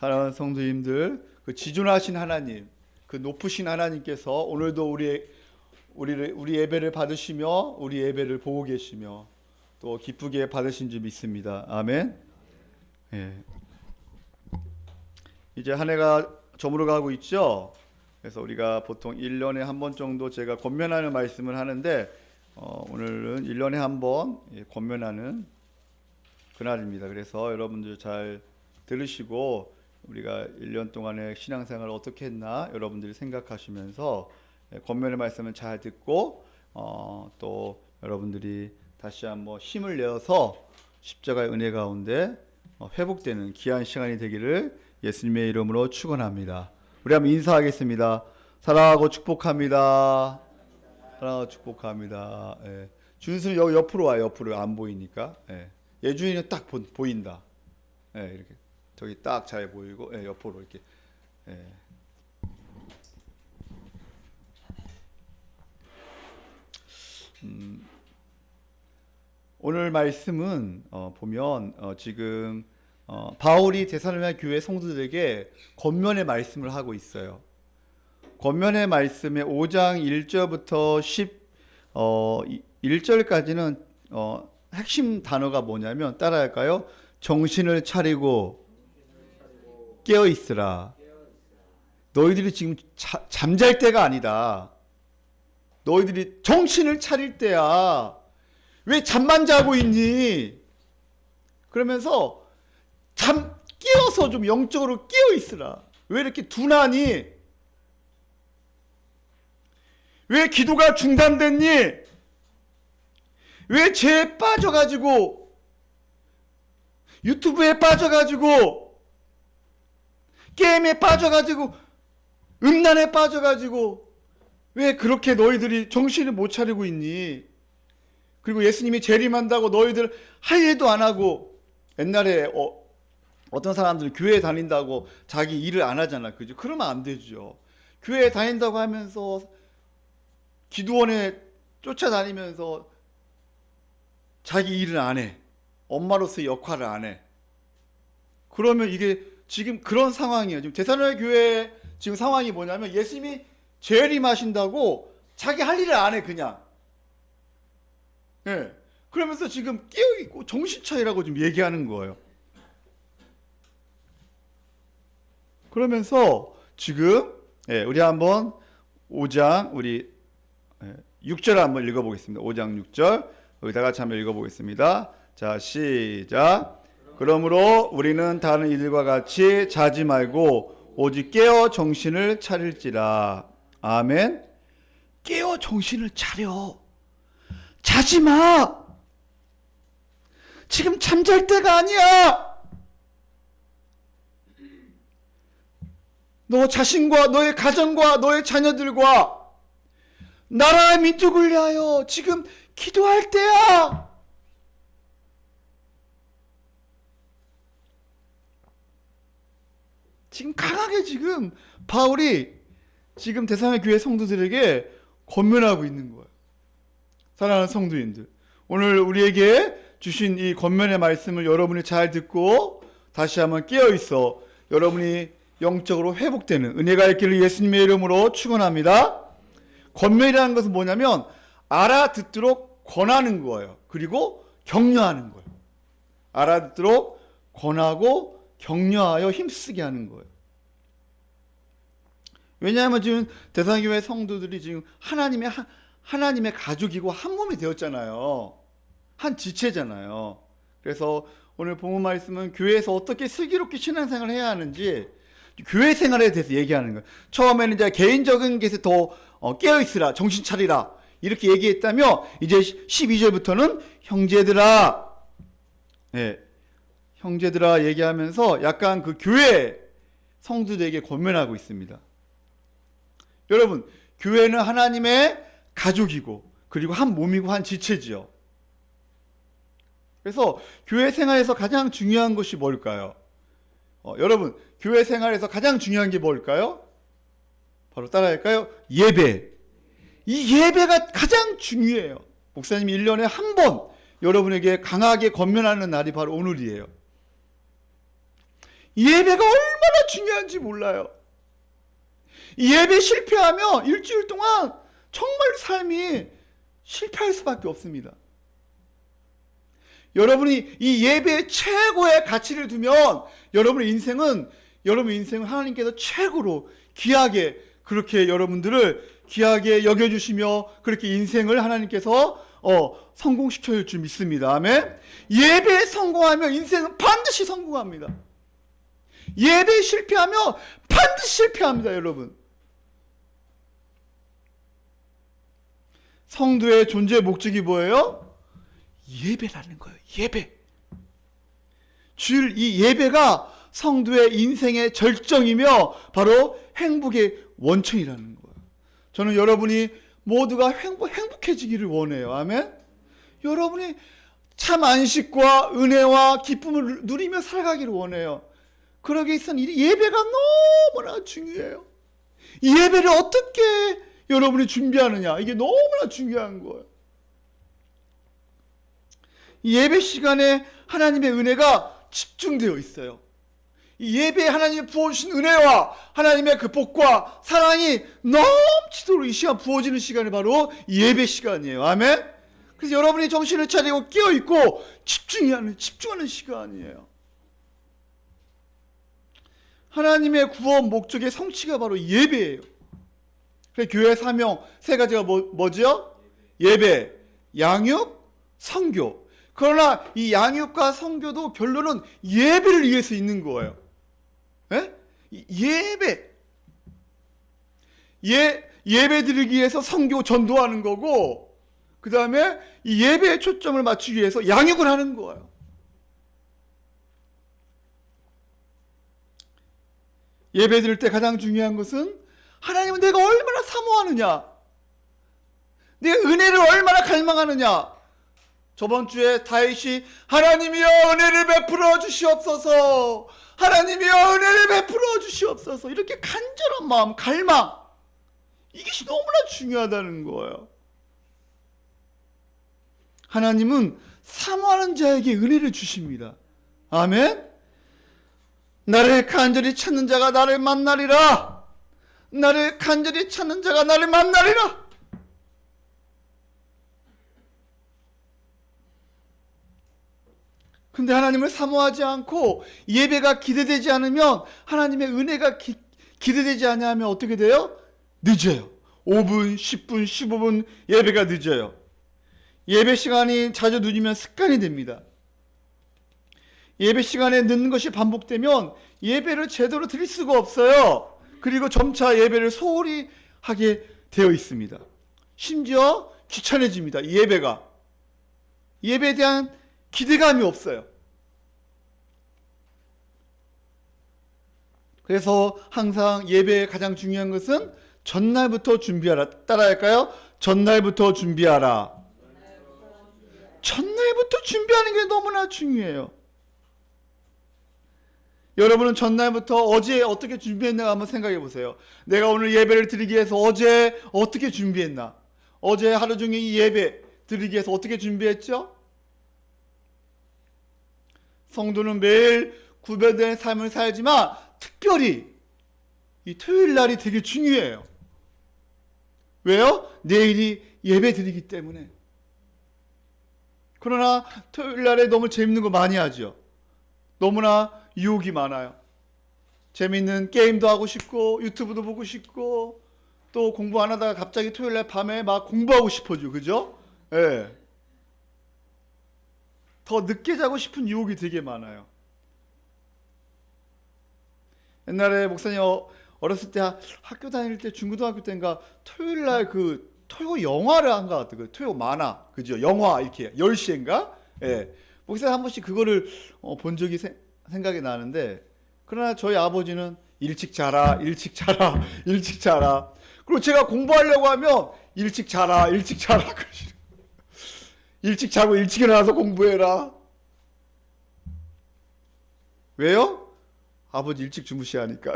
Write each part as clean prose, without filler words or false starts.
사랑하는 성도님들, 그 지존하신 하나님, 그 높으신 하나님께서 오늘도 우리 예배를 받으시며 우리 예배를 보고 계시며 또 기쁘게 받으신 줄 믿습니다. 아멘. 예. 이제 한 해가 저물어가고 있죠. 그래서 우리가 보통 1년에 한 번 정도 제가 권면하는 말씀을 하는데 오늘은 1년에 한 번 권면하는 그날입니다. 그래서 여러분들 잘 들으시고 우리가 1년 동안의 신앙생활을 어떻게 했나 여러분들이 생각하시면서 권면의 말씀을 잘 듣고 또 여러분들이 다시 한번 힘을 내어서 십자가의 은혜 가운데 회복되는 귀한 시간이 되기를 예수님의 이름으로 축원합니다. 우리 한번 인사하겠습니다. 사랑하고 축복합니다. 사랑하고 축복합니다. 예. 준수는 여기 옆으로 와요. 옆으로 안 보이니까. 예. 예준이는 딱 보인다. 예, 이렇게 저기 딱 잘 보이고 옆으로 이렇게. 예. 오늘 말씀은 보면 지금 바울이 데살로니가 교회 성도들에게 권면의 말씀을 하고 있어요. 권면의 말씀의 5장 1절부터 11절까지는 핵심 단어가 뭐냐면 따라할까요? 정신을 차리고 깨어 있으라. 너희들이 지금 잠잘 때가 아니다. 너희들이 정신을 차릴 때야. 왜 잠만 자고 있니? 그러면서 깨어서 좀 영적으로 깨어 있으라. 왜 이렇게 둔하니? 왜 기도가 중단됐니? 왜 죄에 빠져가지고 유튜브에 빠져가지고 게임에 빠져가지고 음란에 빠져가지고 왜 그렇게 너희들이 정신을 못 차리고 있니? 그리고 예수님이 재림한다고 너희들 할 일도 안 하고 옛날에 어떤 사람들은 교회에 다닌다고 자기 일을 안 하잖아. 그죠? 그러면 안 되죠. 교회에 다닌다고 하면서 기도원에 쫓아다니면서 자기 일을 안 해. 엄마로서의 역할을 안 해. 그러면 이게 지금 그런 상황이에요. 지금 데살로니가 교회 지금 상황이 뭐냐면 예수님이 재림하신다고 자기 할 일을 안 해, 그냥. 예. 그러면서 지금 깨어있고 정신 차리라고 지금 얘기하는 거예요. 그러면서 지금 우리 한번 5장 우리 6절 한번 읽어보겠습니다. 5장 6절 우리 다 같이 한번 읽어보겠습니다. 자, 시작. 그러므로 우리는 다른 이들과 같이 자지 말고 오직 깨어 정신을 차릴지라. 아멘. 깨어 정신을 차려. 자지 마. 지금 잠잘 때가 아니야. 너 자신과 너의 가정과 너의 자녀들과 나라의 민족을 위하여 지금 기도할 때야. 지금 강하게 지금 바울이 지금 데살로니가 교회 성도들에게 권면하고 있는 거예요. 사랑하는 성도님들, 오늘 우리에게 주신 이 권면의 말씀을 여러분이 잘 듣고 다시 한번 깨어 있어 여러분이 영적으로 회복되는 은혜가 있기를 예수님의 이름으로 축원합니다. 권면이라는 것은 뭐냐면 알아듣도록 권하는 거예요. 그리고 격려하는 거예요. 알아듣도록 권하고 격려하여 힘쓰게 하는 거예요. 왜냐하면 지금 데살로니가 교회 성도들이 지금 하나님의 가족이고 한 몸이 되었잖아요. 한 지체잖아요. 그래서 오늘 본문 말씀은 교회에서 어떻게 슬기롭게 신앙생활을 해야 하는지 교회 생활에 대해서 얘기하는 거예요. 처음에는 이제 개인적인 것에 더 깨어있으라, 정신 차리라 이렇게 얘기했다며 이제 12절부터는 형제들아, 형제들아 얘기하면서 약간 그 교회 성도들에게 권면하고 있습니다. 여러분, 교회는 하나님의 가족이고 그리고 한 몸이고 한 지체지요. 그래서 교회 생활에서 가장 중요한 것이 뭘까요? 여러분, 교회 생활에서 가장 중요한 게 뭘까요? 바로 따라할까요? 예배. 이 예배가 가장 중요해요. 목사님이 1년에 한 번 여러분에게 강하게 권면하는 날이 바로 오늘이에요. 예배가 얼마나 중요한지 몰라요. 예배 실패하면 일주일 동안 정말 삶이 실패할 수밖에 없습니다. 여러분이 이 예배의 최고의 가치를 두면 여러분 인생은 하나님께서 최고로 귀하게 그렇게 여러분들을 귀하게 여겨주시며 그렇게 인생을 하나님께서 성공시켜 줄 줄 믿습니다. 아멘. 예배에 성공하면 인생은 반드시 성공합니다. 예배에 실패하면 반드시 실패합니다, 여러분. 성도의 존재의 목적이 뭐예요? 예배라는 거예요. 예배. 주일 이 예배가 성도의 인생의 절정이며 바로 행복의 원천이라는 거예요. 저는 여러분이 모두가 행복해지기를 원해요. 아멘. 여러분이 참 안식과 은혜와 기쁨을 누리며 살아가기를 원해요. 그러기 위해서는 이 예배가 너무나 중요해요. 이 예배를 어떻게 여러분이 준비하느냐, 이게 너무나 중요한 거예요. 이 예배 시간에 하나님의 은혜가 집중되어 있어요. 이 예배에 하나님이 부어주신 은혜와 하나님의 그 복과 사랑이 넘치도록 이 시간 부어지는 시간이 바로 예배 시간이에요. 아멘. 그래서 여러분이 정신을 차리고 깨어있고 집중하는 시간이에요. 하나님의 구원 목적의 성취가 바로 예배예요. 그래서 교회 사명 세 가지가 뭐죠? 예배, 양육, 선교. 그러나 이 양육과 선교도 결론은 예배를 위해서 있는 거예요. 예? 예배 드리기 위해서 선교 전도하는 거고, 그 다음에 이 예배에 초점을 맞추기 위해서 양육을 하는 거예요. 예배 드릴 때 가장 중요한 것은 하나님은 내가 얼마나 사모하느냐, 내 은혜를 얼마나 갈망하느냐. 저번 주에 다윗이 하나님이여 은혜를 베풀어 주시옵소서, 하나님이여 은혜를 베풀어 주시옵소서, 이렇게 간절한 마음, 갈망, 이것이 너무나 중요하다는 거예요. 하나님은 사모하는 자에게 은혜를 주십니다. 아멘. 나를 간절히 찾는 자가 나를 만나리라. 나를 간절히 찾는 자가 나를 만나리라. 근데 하나님을 사모하지 않고 예배가 기대되지 않으면, 하나님의 은혜가 기대되지 않으면 어떻게 돼요? 늦어요. 5분, 10분, 15분 예배가 늦어요. 예배 시간이 자주 늦으면 습관이 됩니다. 예배 시간에 늦는 것이 반복되면 예배를 제대로 드릴 수가 없어요. 그리고 점차 예배를 소홀히 하게 되어 있습니다. 심지어 귀찮아집니다. 예배에 대한 기대감이 없어요. 그래서 항상 예배에 가장 중요한 것은 전날부터 준비하라. 따라할까요? 전날부터 준비하라. 전날부터 준비하는 게 너무나 중요해요. 여러분은 전날부터 어제 어떻게 준비했나 한번 생각해 보세요. 내가 오늘 예배를 드리기 위해서 어제 어떻게 준비했나? 어제 하루 종일 이 예배 드리기 위해서 어떻게 준비했죠? 성도는 매일 구별된 삶을 살지만 특별히 이 토요일 날이 되게 중요해요. 왜요? 내일이 예배 드리기 때문에. 그러나 토요일 날에 너무 재밌는 거 많이 하죠. 너무나 유혹이 많아요. 재밌는 게임도 하고 싶고 유튜브도 보고 싶고 또 공부 안 하다가 갑자기 토요일 날 밤에 막 공부하고 싶어져. 그죠? 예. 더 늦게 자고 싶은 유혹이 되게 많아요. 옛날에 목사님 어렸을 때 학교 다닐 때 중고등학교 때인가 토요일 날 그 토요 영화를 한 것 같아요. 그 토요 만화, 그죠? 영화 이렇게 10시인가? 예. 목사님 한 번씩 그거를 본 적이 생각이 나는데, 그러나 저희 아버지는 일찍 자라. 그리고 제가 공부하려고 하면 일찍 자라 그러시는. 일찍 자고 일찍 일어나서 공부해라. 왜요? 아버지 일찍 주무셔야 하니까.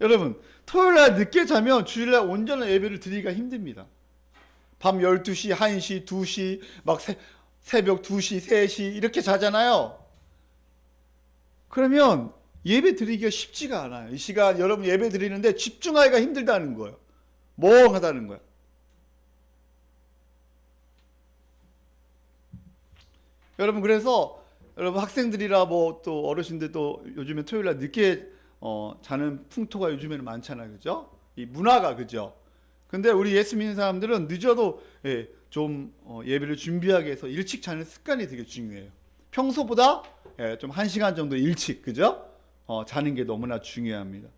여러분, 토요일날 늦게 자면 주일날 온전한 예배를 드리기가 힘듭니다. 밤 12시, 1시, 2시 새벽 2시, 3시 이렇게 자잖아요. 그러면 예배 드리기가 쉽지가 않아요. 이 시간 여러분 예배 드리는데 집중하기가 힘들다는 거예요. 멍하다는 거예요. 여러분 그래서 여러분 학생들이라 뭐 또 어르신들도 요즘에 토요일날 늦게 자는 풍토가 요즘에는 많잖아요. 그죠? 이 문화가 그죠? 근데 우리 예수 믿는 사람들은 늦어도 좀 예배를 준비하기 위해서 일찍 자는 습관이 되게 중요해요. 평소보다 좀 1시간 정도 일찍 그죠? 자는 게 너무나 중요합니다.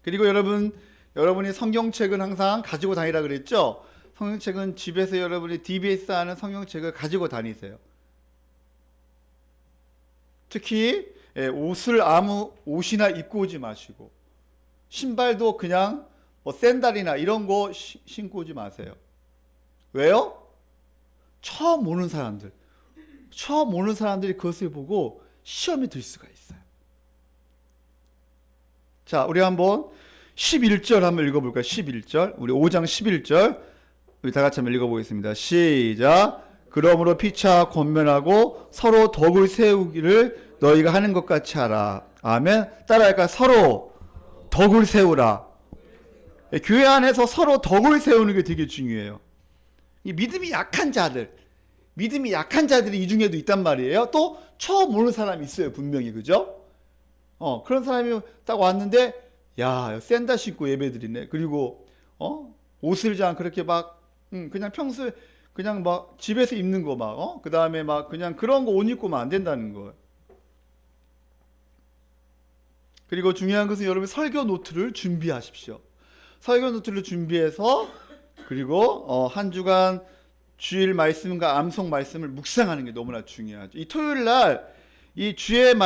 그리고 여러분이 성경책은 항상 가지고 다니라 그랬죠? 성경책은 집에서 여러분이 DBS 하는 성경책을 가지고 다니세요. 특히 옷을 아무 옷이나 입고 오지 마시고 신발도 그냥 뭐 샌들이나 이런 거 신고 오지 마세요. 왜요? 처음 오는 사람들이 그것을 보고 시험에 들 수가 있어요. 자, 우리 한번 11절 한번 읽어볼까요? 11절. 우리 5장 11절. 우리 다 같이 한번 읽어보겠습니다. 시작. 그러므로 피차 권면하고 서로 덕을 세우기를 너희가 하는 것 같이 하라. 아멘. 따라할까요? 서로 덕을 세우라. 교회 안에서 서로 덕을 세우는 게 되게 중요해요. 이 믿음이 약한 자들이 이 중에도 있단 말이에요. 또 처음 오는 사람이 있어요. 분명히. 그죠? 그런 사람이 딱 왔는데 야, 샌들 신고 예배드리네. 그리고 옷을 그렇게 막 그냥 평소에 그냥 막 집에서 입는 거 막 그다음에 막 그냥 그런 거 옷 입고만 안 된다는 거예요. 그리고 중요한 것은 여러분 설교 노트를 준비하십시오. 설교 노트를 준비해서 그리고 한 주간 주일 말씀과 암송 말씀을 묵상하는 게 너무나 중요하죠. 이 토요일 날 이 주일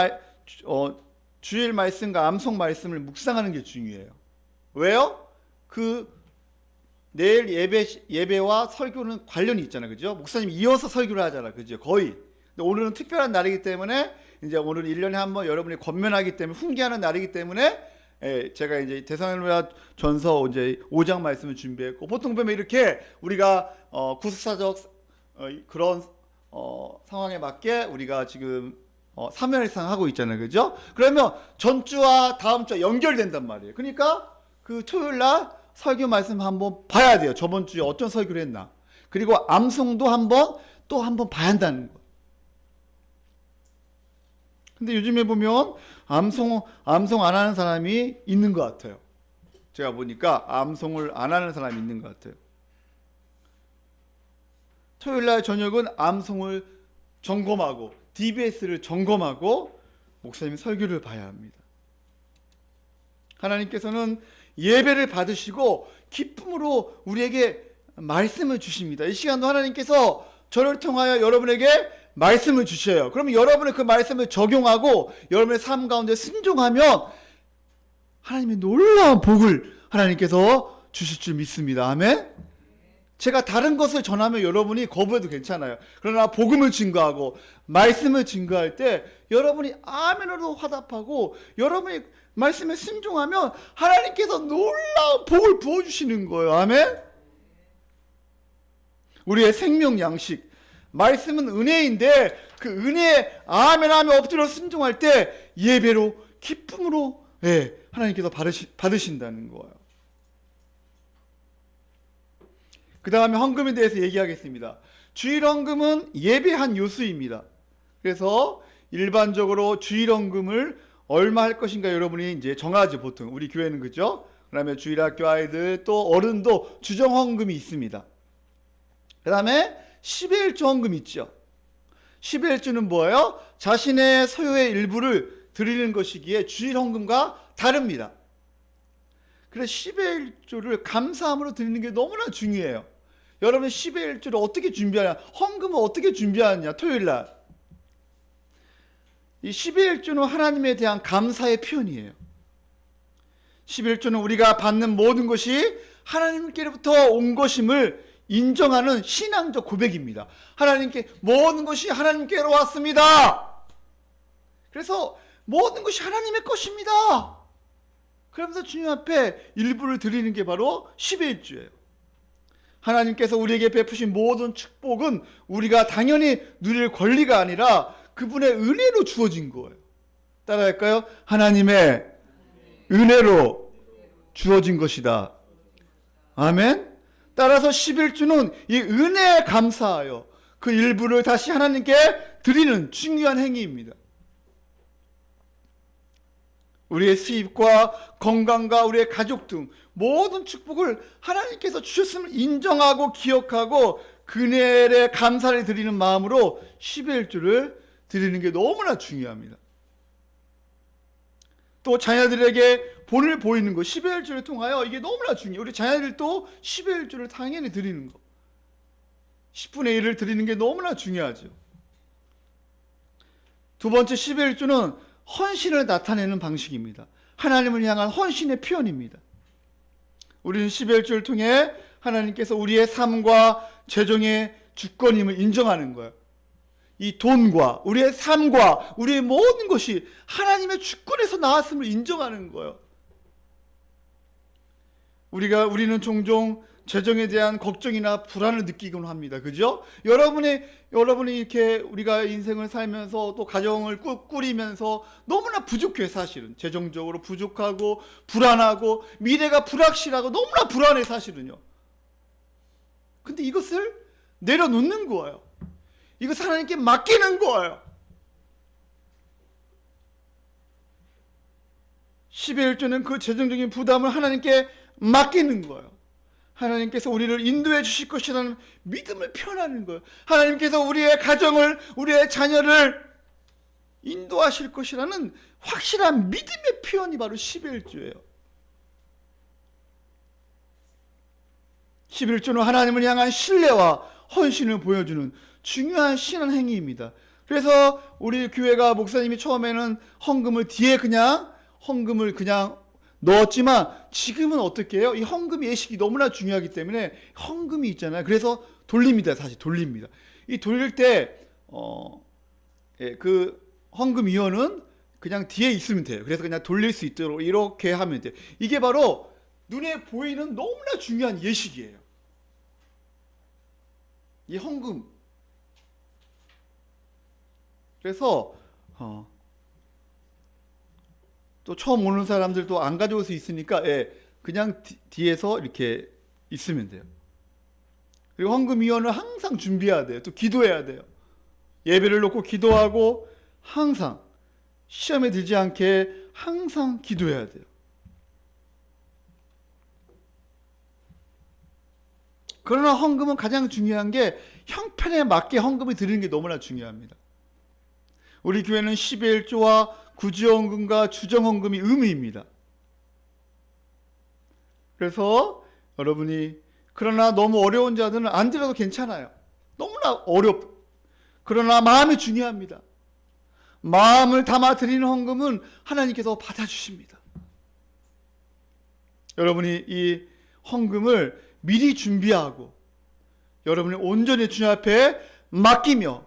말씀과 암송 말씀을 묵상하는 게 중요해요. 왜요? 내일 예배와 설교는 관련이 있잖아요. 그죠? 목사님이 이어서 설교를 하잖아요. 그죠? 거의. 근데 오늘은 특별한 날이기 때문에 이제 오늘은 1년에 한 번 여러분이 권면하기 때문에 훈계하는 날이기 때문에 제가 이제 데살로니가 전서 이제 5장 말씀을 준비했고 보통 보면 이렇게 우리가 구속사적 그런 상황에 맞게 우리가 지금 3회일상 하고 있잖아요. 그죠? 그러면 전주와 다음 주와 연결된단 말이에요. 그러니까 그 토요일 날 설교 말씀 한번 봐야 돼요. 저번 주에 어떤 설교를 했나. 그리고 암송도 또 한번 봐야 한다는 거예요. 근데 요즘에 보면 암송 안 하는 사람이 있는 것 같아요. 제가 보니까 암송을 안 하는 사람이 있는 것 같아요. 토요일 날 저녁은 암송을 점검하고 DBS를 점검하고 목사님 설교를 봐야 합니다. 하나님께서는 예배를 받으시고 기쁨으로 우리에게 말씀을 주십니다. 이 시간도 하나님께서 저를 통하여 여러분에게 말씀을 주셔요. 그러면 여러분은 그 말씀을 적용하고 여러분의 삶 가운데 순종하면 하나님의 놀라운 복을 하나님께서 주실 줄 믿습니다. 아멘. 제가 다른 것을 전하면 여러분이 거부해도 괜찮아요. 그러나 복음을 증거하고 말씀을 증거할 때 여러분이 아멘으로 화답하고 여러분이 말씀에 순종하면 하나님께서 놀라운 복을 부어주시는 거예요. 아멘. 우리의 생명 양식 말씀은 은혜인데 그 은혜에 아멘 하며 엎드려 순종할 때 예배로 기쁨으로 하나님께서 받으신다는 거예요. 그 다음에 헌금에 대해서 얘기하겠습니다. 주일 헌금은 예배 한 요소입니다. 그래서 일반적으로 주일 헌금을 얼마 할 것인가 여러분이 이제 정하죠. 보통 우리 교회는 그죠? 그다음에 주일학교 아이들 또 어른도 주정 헌금이 있습니다. 그 다음에 10의 1조 헌금 있죠. 10의 1조는 뭐예요? 자신의 소유의 일부를 드리는 것이기에 주일 헌금과 다릅니다. 그래서 10의 1조를 감사함으로 드리는 게 너무나 중요해요. 여러분 10의 1조를 어떻게 준비하냐? 헌금을 어떻게 준비하느냐? 토요일 날. 이 10의 1조는 하나님에 대한 감사의 표현이에요. 10의 1조는 우리가 받는 모든 것이 하나님께로부터 온 것임을 인정하는 신앙적 고백입니다. 하나님께 모든 것이 하나님께로 왔습니다. 그래서 모든 것이 하나님의 것입니다. 그러면서 주님 앞에 일부를 드리는 게 바로 10의 1조예요. 하나님께서 우리에게 베푸신 모든 축복은 우리가 당연히 누릴 권리가 아니라 그분의 은혜로 주어진 거예요. 따라할까요? 하나님의 은혜로 주어진 것이다. 아멘. 따라서 11주는 이 은혜에 감사하여 그 일부를 다시 하나님께 드리는 중요한 행위입니다. 우리의 수입과 건강과 우리의 가족 등 모든 축복을 하나님께서 주셨음을 인정하고 기억하고 그네에 감사를 드리는 마음으로 11주를 드리는 게 너무나 중요합니다. 또 자녀들에게 본을 보이는 것, 11주를 통하여 이게 너무나 중요해요. 우리 자녀들도 11주를 당연히 드리는 것, 10분의 1을 드리는 게 너무나 중요하죠. 두 번째, 11주는 헌신을 나타내는 방식입니다. 하나님을 향한 헌신의 표현입니다. 우리는 11주를 통해 하나님께서 우리의 삶과 재정의 주권임을 인정하는 거예요. 이 돈과 우리의 삶과 우리의 모든 것이 하나님의 주권에서 나왔음을 인정하는 거예요. 우리는 종종 재정에 대한 걱정이나 불안을 느끼곤 합니다. 그죠? 여러분이 이렇게 우리가 인생을 살면서 또 가정을 꾸리면서 너무나 부족해, 사실은. 재정적으로 부족하고 불안하고 미래가 불확실하고 너무나 불안해, 사실은요. 근데 이것을 내려놓는 거예요. 이것을 하나님께 맡기는 거예요. 11조는 그 재정적인 부담을 하나님께 맡기는 거예요. 하나님께서 우리를 인도해 주실 것이라는 믿음을 표현하는 거예요. 하나님께서 우리의 가정을, 우리의 자녀를 인도하실 것이라는 확실한 믿음의 표현이 바로 11조예요. 11조는 하나님을 향한 신뢰와 헌신을 보여주는 중요한 신앙 행위입니다. 그래서 우리 교회가 목사님이 처음에는 헌금을 뒤에 그냥 헌금을 그냥 넣었지만 지금은 어떻게 해요? 이 헌금 예식이 너무나 중요하기 때문에 헌금이 있잖아요. 그래서 돌립니다. 다시 돌립니다. 이 돌릴 때 그 헌금위원은 그냥 뒤에 있으면 돼요. 그래서 그냥 돌릴 수 있도록 이렇게 하면 돼요. 이게 바로 눈에 보이는 너무나 중요한 예식이에요. 이 헌금. 그래서 또 처음 오는 사람들도 안 가져올 수 있으니까 그냥 뒤에서 이렇게 있으면 돼요. 그리고 헌금위원은 항상 준비해야 돼요. 또 기도해야 돼요. 예배를 놓고 기도하고 항상 시험에 들지 않게 항상 기도해야 돼요. 그러나 헌금은 가장 중요한 게 형편에 맞게 헌금을 드리는 게 너무나 중요합니다. 우리 교회는 11조와 구지헌금과 주정헌금이 의무입니다. 그래서 여러분이 그러나 너무 어려운 자들은 안 드려도 괜찮아요. 너무나 그러나 마음이 중요합니다. 마음을 담아 드리는 헌금은 하나님께서 받아주십니다. 여러분이 이 헌금을 미리 준비하고 여러분이 온전히 주님 앞에 맡기며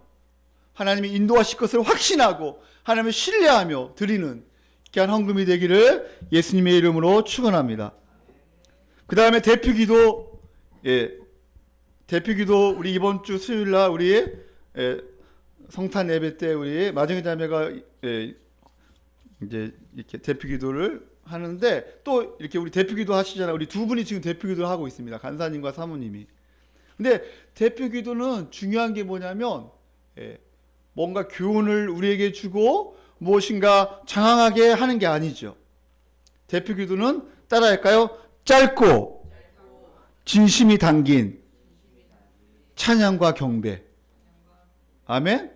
하나님이 인도하실 것을 확신하고 하나님을 신뢰하며 드리는 귀한 헌금이 되기를 예수님의 이름으로 축원합니다. 그 다음에 대표기도, 대표기도 우리 이번 주 수요일날 우리 성탄 예배 때 우리 마정희 자매가 이제 이렇게 대표기도를 하는데 또 이렇게 우리 대표기도 하시잖아요. 우리 두 분이 지금 대표기도를 하고 있습니다. 간사님과 사모님이. 근데 대표기도는 중요한 게 뭐냐면 뭔가 교훈을 우리에게 주고 무엇인가 장황하게 하는 게 아니죠. 대표기도는 따라할까요? 짧고 진심이 담긴 찬양과 경배. 아멘.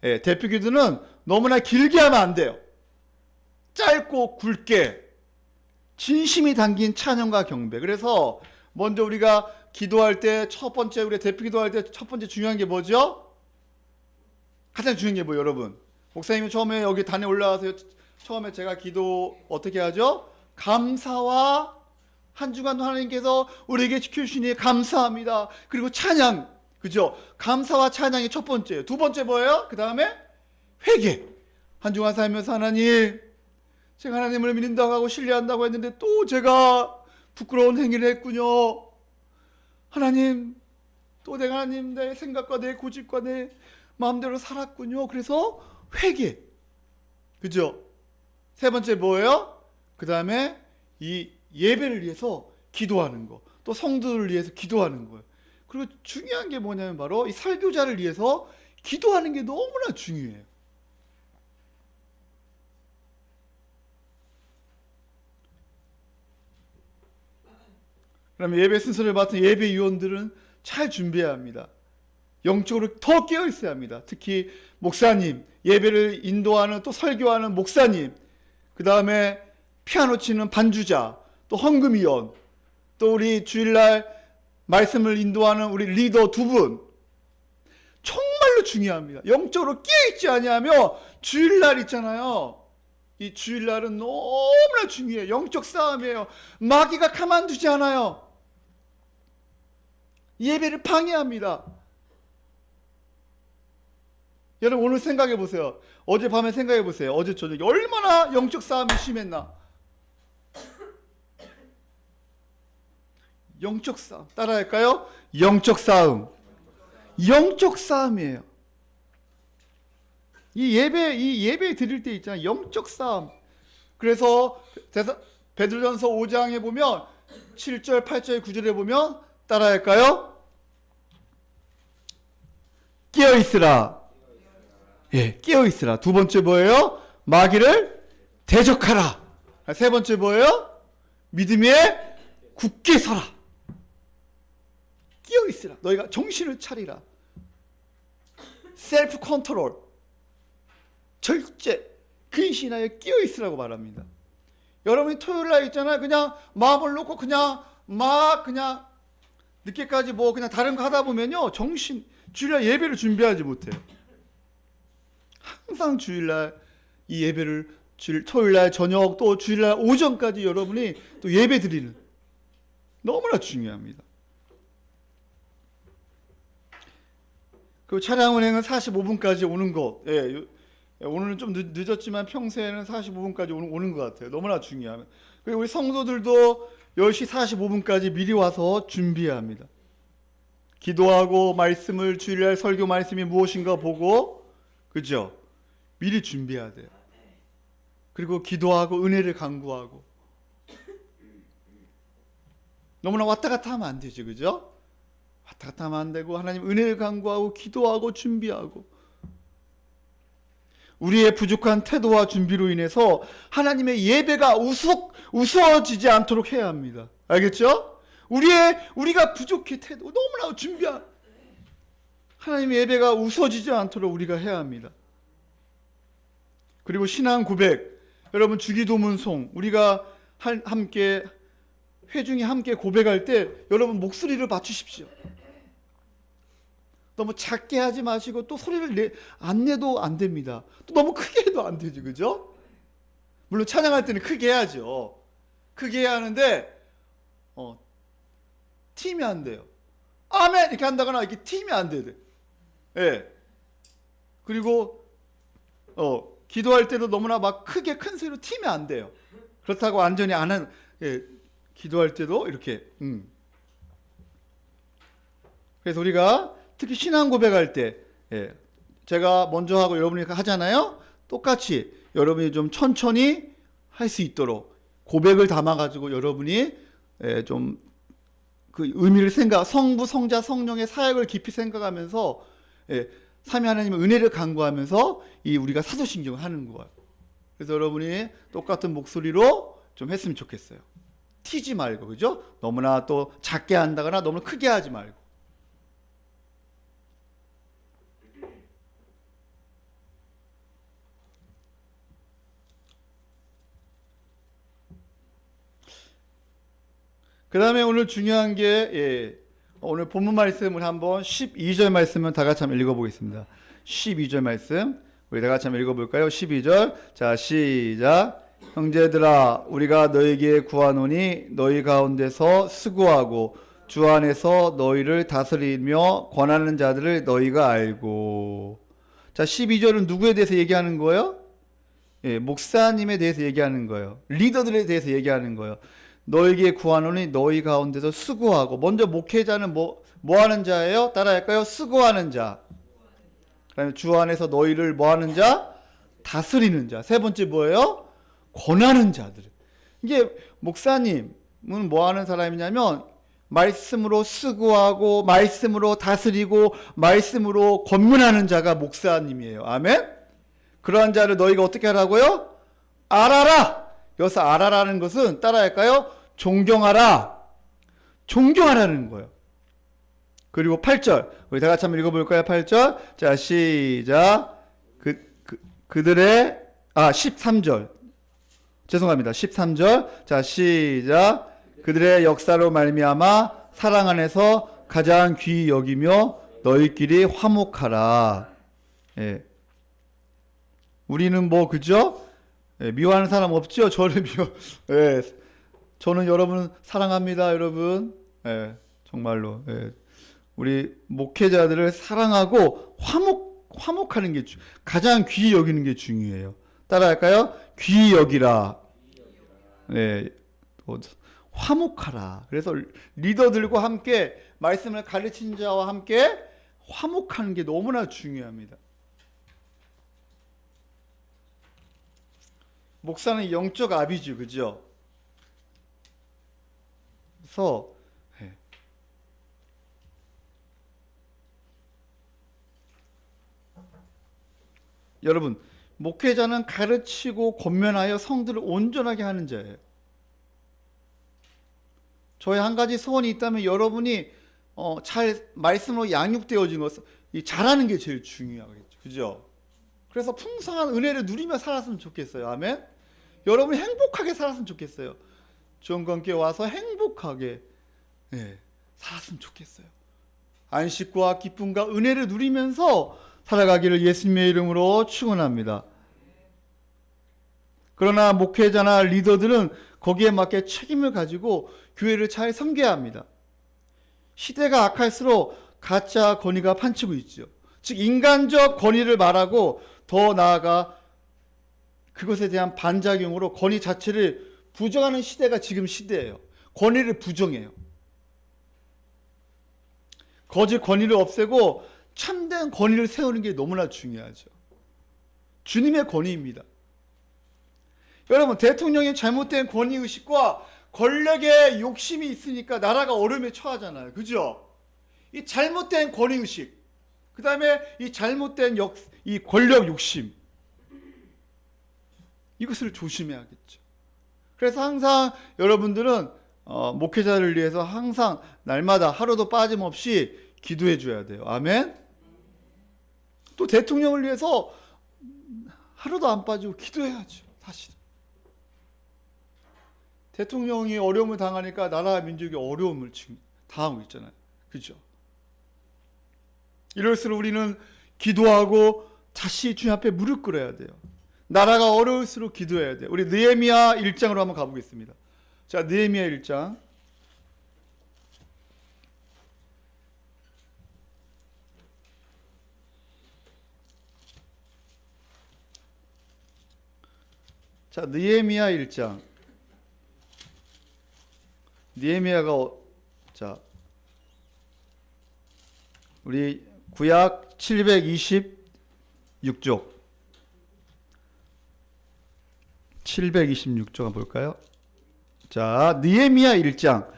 대표기도는 너무나 길게 하면 안 돼요. 짧고 굵게 진심이 담긴 찬양과 경배. 그래서 먼저 우리가 기도할 때 첫 번째, 우리 대표기도할 때 첫 번째 중요한 게 뭐죠? 가장 중요한 게 뭐예요, 여러분? 목사님이 처음에 여기 단에 올라와서 처음에 제가 기도 어떻게 하죠? 감사와 한 주간 하나님께서 우리에게 지켜주시니 감사합니다. 그리고 찬양, 그죠? 감사와 찬양이 첫 번째예요. 두 번째 뭐예요? 그 다음에 회개. 한 주간 살면서 하나님, 제가 하나님을 믿는다고 하고 신뢰한다고 했는데 또 제가 부끄러운 행위를 했군요. 하나님, 또 내가 하나님 내 생각과 내 고집과 내 마음대로 살았군요. 그래서 회개. 그죠? 세 번째 뭐예요? 그 다음에 이 예배를 위해서 기도하는 거. 또 성도를 위해서 기도하는 거예요. 그리고 중요한 게 뭐냐면 바로 이 설교자를 위해서 기도하는 게 너무나 중요해요. 그러면 예배 순서를 맡은 예배위원들은 잘 준비해야 합니다. 영적으로 더 깨어 있어야 합니다. 특히 목사님, 예배를 인도하는 또 설교하는 목사님, 그 다음에 피아노 치는 반주자, 또 헌금위원, 또 우리 주일날 말씀을 인도하는 우리 리더 두 분, 정말로 중요합니다. 영적으로 깨어있지 아니하며 주일날 있잖아요. 이 주일날은 너무나 중요해요. 영적 싸움이에요. 마귀가 가만두지 않아요. 예배를 방해합니다. 여러분 오늘 생각해 보세요. 어젯밤에 생각해 보세요. 어제 저녁에 얼마나 영적 싸움이 심했나. 영적 싸움. 따라할까요? 영적 싸움. 영적 싸움이에요. 이 예배 드릴 때 있잖아요. 영적 싸움. 그래서 베드로전서 5장에 보면 7절, 8절, 9절에 보면 따라할까요? 깨어 있으라. 예, 깨어 있으라. 두 번째 뭐예요? 마귀를 대적하라. 세 번째 뭐예요? 믿음에 굳게 서라. 깨어 있으라. 너희가 정신을 차리라. 셀프 컨트롤. 절제. 근신하여 깨어 있으라고 말합니다. 여러분이 토요일 날 있잖아요. 그냥 마음을 놓고 그냥 늦게까지 뭐 그냥 다른 거 하다 보면요. 주일날 예배를 준비하지 못해요. 항상 주일날 이 예배를 토요일날 저녁 또 주일날 오전까지 여러분이 또 예배 드리는 너무나 중요합니다. 그리고 차량 운행은 45분까지 오는 것. 예, 오늘은 좀 늦었지만 평소에는 45분까지 오는 것 같아요. 너무나 중요합니다. 그리고 우리 성도들도 10시 45분까지 미리 와서 준비해야 합니다. 기도하고 말씀을 주일날 설교 말씀이 무엇인가 보고 그죠? 미리 준비해야 돼요. 그리고 기도하고 은혜를 간구하고 너무나 왔다 갔다 하면 안 되지, 그죠? 왔다 갔다 하면 안 되고 하나님 은혜를 간구하고 기도하고 준비하고 우리의 부족한 태도와 준비로 인해서 하나님의 예배가 우스워지지 않도록 해야 합니다. 알겠죠? 우리가 부족해 태도 너무나 하나님의 예배가 우스워지지 않도록 우리가 해야 합니다. 그리고 신앙 고백, 여러분 주기도문송 우리가 함께 회중이 함께 고백할 때 여러분 목소리를 맞추십시오. 너무 작게 하지 마시고 또 소리를 안 내도 안 됩니다. 또 너무 크게 해도 안 되죠, 그죠? 물론 찬양할 때는 크게 해야죠. 크게 해야 하는데 팀이 안 돼요. 아멘 이렇게 한다거나 이렇게 팀이 안 돼요. 예. 그리고 기도할 때도 너무나 막 크게 큰 소리로 팀이 안 돼요. 그렇다고 완전히 안 하는 기도할 때도 이렇게 그래서 우리가 특히 신앙 고백할 때 제가 먼저 하고 여러분이 하잖아요. 똑같이 여러분이 좀 천천히 할 수 있도록 고백을 담아가지고 여러분이 좀 그 의미를 성부, 성자, 성령의 사역을 깊이 생각하면서 삼위 하나님의 은혜를 간구하면서 우리가 사도신경을 하는 거예요. 그래서 여러분이 똑같은 목소리로 좀 했으면 좋겠어요. 튀지 말고, 그죠? 너무나 또 작게 한다거나 너무 크게 하지 말고. 그 다음에 오늘 중요한 게 오늘 본문 말씀을 한번 12절 말씀을 다 같이 한번 읽어보겠습니다. 12절 말씀 우리 다 같이 한번 읽어볼까요? 12절 자 시작. 형제들아 우리가 너희에게 구하노니 너희 가운데서 수고하고 주 안에서 너희를 다스리며 권하는 자들을 너희가 알고. 자 12절은 누구에 대해서 얘기하는 거예요? 목사님에 대해서 얘기하는 거예요. 리더들에 대해서 얘기하는 거예요. 너희에게 구하노니 너희 가운데서 수고하고. 먼저 목회자는 뭐 하는 자예요? 따라할까요? 수고하는 자. 그다음에 주 안에서 너희를 뭐 하는 자? 다스리는 자. 세 번째 뭐예요? 권하는 자들. 이게 목사님은 뭐 하는 사람이냐면 말씀으로 수고하고 말씀으로 다스리고 말씀으로 권면하는 자가 목사님이에요. 아멘? 그러한 자를 너희가 어떻게 하라고요? 알아라. 여기서 알아라는 것은 따라할까요? 존경하라. 존경하라는 거예요. 그리고 8절 우리 다 같이 한번 읽어볼까요? 8절 자 시작. 그들의 13절 죄송합니다. 13절 자 시작. 그들의 역사로 말미암아 사랑 안에서 가장 귀히 여기며 너희끼리 화목하라. 예. 우리는 뭐 그죠? 예, 미워하는 사람 없죠? 저를 예. 저는 여러분 사랑합니다, 여러분. 예, 정말로. 예. 우리 목회자들을 사랑하고 화목하는 게 가장 귀히 여기는 게 중요해요. 따라할까요? 귀히 여기라. 네, 화목하라. 그래서 리더들과 함께 말씀을 가르친 자와 함께 화목하는 게 너무나 중요합니다. 목사는 영적 아비죠, 그죠? 그래서 여러분, 목회자는 가르치고 권면하여 성들을 온전하게 하는 자예요. 저의 한 가지 소원이 있다면 여러분이 잘 말씀으로 양육되어진 것을 잘하는 게 제일 중요하겠죠. 그죠? 그래서 풍성한 은혜를 누리며 살았으면 좋겠어요. 아멘? 여러분이 행복하게 살았으면 좋겠어요. 주원관께 와서 행복하게 살았으면 좋겠어요. 안식과 기쁨과 은혜를 누리면서 살아가기를 예수님의 이름으로 축원합니다. 그러나 목회자나 리더들은 거기에 맞게 책임을 가지고 교회를 잘 섬겨야 합니다. 시대가 악할수록 가짜 권위가 판치고 있죠. 즉 인간적 권위를 말하고 더 나아가 그것에 대한 반작용으로 권위 자체를 부정하는 시대가 지금 시대예요. 권위를 부정해요. 거짓 권위를 없애고 참된 권위를 세우는 게 너무나 중요하죠. 주님의 권위입니다. 여러분, 대통령의 잘못된 권위의식과 권력의 욕심이 있으니까 나라가 어려움에 처하잖아요. 그죠? 이 잘못된 권위의식, 그 다음에 이 잘못된 이 권력 욕심, 이것을 조심해야겠죠. 그래서 항상 여러분들은 목회자를 위해서 항상 날마다 하루도 빠짐없이 기도해 줘야 돼요. 아멘? 또 대통령을 위해서 하루도 안 빠지고 기도해야죠. 사실 대통령이 어려움을 당하니까 나라와 민족이 어려움을 당하고 있잖아요. 그죠? 이럴수록 우리는 기도하고 다시 주님 앞에 무릎 꿇어야 돼요. 나라가 어려울수록 기도해야 돼요. 우리 느헤미야 1장으로 한번 가보겠습니다. 자, 느헤미야 1장. 자, 느헤미야 1장. 느헤미야가 자, 우리 구약 726쪽. 726쪽 한번 볼까요? 자, 느헤미야 1장.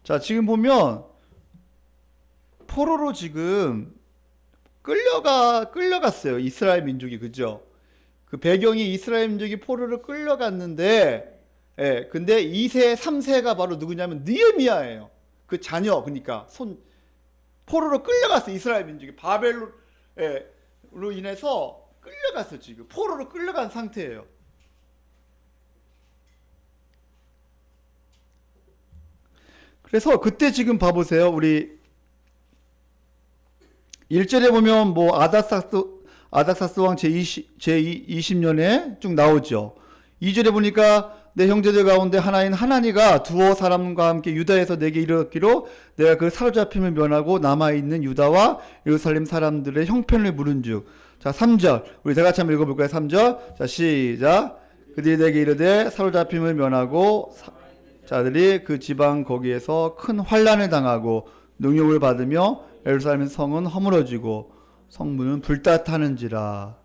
자, 지금 보면 포로로 지금 끌려갔어요. 이스라엘 민족이. 그죠? 그 배경이 이스라엘 민족이 포로를 끌려갔는데, 근데 2세, 3세가 바로 누구냐면 느헤미야예요. 그 자녀, 그러니까 포로로 끌려갔어요. 이스라엘 민족이 바벨론으로 인해서 끌려갔어요. 지금 포로로 끌려간 상태예요. 그래서 그때 지금 봐보세요. 우리 1절에 보면 뭐 아닥사스 왕 제20년에 쭉 나오죠. 2절에 보니까 내 형제들 가운데 하나인 하나니가 두어 사람과 함께 유다에서 내게 이르렀기로 내가 그 사로잡힘을 면하고 남아있는 유다와 예루살렘 사람들의 형편을 물은즉 자, 3절. 우리 다 같이 한번 읽어볼까요? 3절. 자, 시작. 그들이 내게 이르되 사로잡힘을 면하고 자들이 그 지방 거기에서 큰 환난을 당하고 능욕을 받으며 예루살렘 성은 허물어지고 성문은 불타타는지라.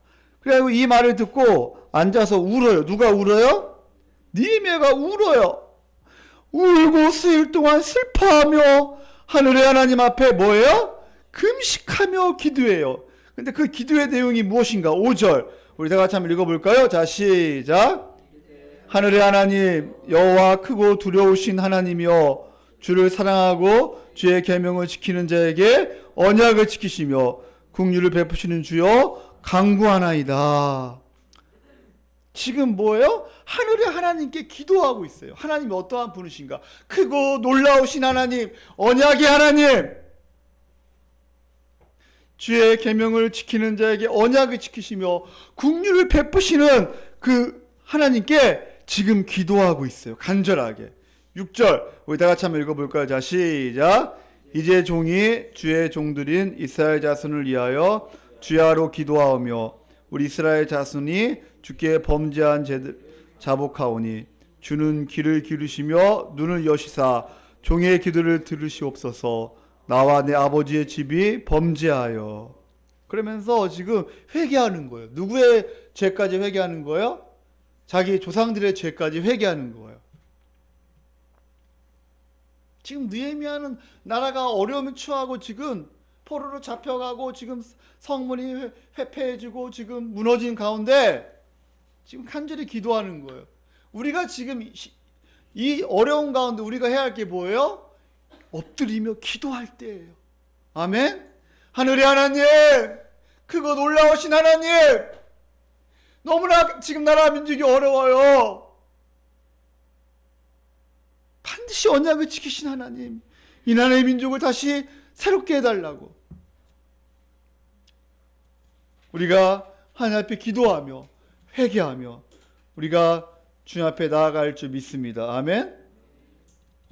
그래고 이 말을 듣고 앉아서 울어요. 누가 울어요? 느헤미야가 울어요. 울고 수일 동안 슬퍼하며 하늘의 하나님 앞에 뭐예요? 금식하며 기도해요. 근데 그 기도의 내용이 무엇인가? 5절. 우리 다 같이 한번 읽어볼까요? 자, 시작. 하늘의 하나님 여호와 크고 두려우신 하나님이여 주를 사랑하고 주의 계명을 지키는 자에게 언약을 지키시며 긍휼을 베푸시는 주여 간구하나이다. 지금 뭐예요? 하늘의 하나님께 기도하고 있어요. 하나님이 어떠한 분이신가? 크고 놀라우신 하나님, 언약의 하나님, 주의 계명을 지키는 자에게 언약을 지키시며 긍휼을 베푸시는 그 하나님께 지금 기도하고 있어요. 간절하게. 6절 우리 다 같이 한번 읽어볼까요? 자, 시작. 이제 종이 주의 종들인 이스라엘 자손을 위하여 주야로 기도하오며 우리 이스라엘 자손이 주께 범죄한 죄들 자복하오니 주는 귀를 기르시며 눈을 여시사 종의 기도를 들으시옵소서. 나와 내 아버지의 집이 범죄하여. 그러면서 지금 회개하는 거예요. 누구의 죄까지 회개하는 거예요? 자기 조상들의 죄까지 회개하는 거예요. 지금 느헤미야는 나라가 어려움에 처하고 지금 포로로 잡혀가고 지금 성문이 회폐해지고 지금 무너진 가운데 지금 간절히 기도하는 거예요. 우리가 지금 이 어려운 가운데 우리가 해야 할 게 뭐예요? 엎드리며 기도할 때예요. 아멘. 하늘의 하나님, 크고 놀라우신 하나님, 너무나 지금 나라 민족이 어려워요. 반드시 언약을 지키신 하나님, 이 나라의 민족을 다시 새롭게 해달라고 우리가 하나님 앞에 기도하며 회개하며 우리가 주님 앞에 나아갈 줄 믿습니다. 아멘.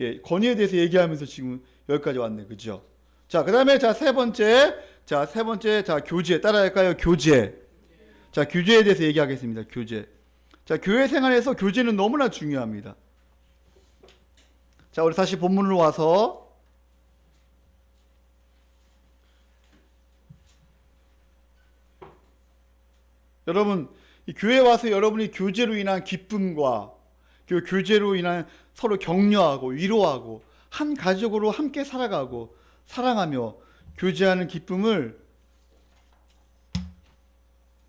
예, 권위에 대해서 얘기하면서 지금 여기까지 왔네, 그죠? 자, 그 다음에 세 번째, 교제 따라할까요? 교제. 자, 교제에 대해서 얘기하겠습니다. 교제. 자, 교회 생활에서 교제는 너무나 중요합니다. 자, 우리 다시 본문으로 와서 여러분, 이 교회에 와서 여러분이 교제로 인한 기쁨과 교제로 인한 서로 격려하고 위로하고 한 가족으로 함께 살아가고 사랑하며 교제하는 기쁨을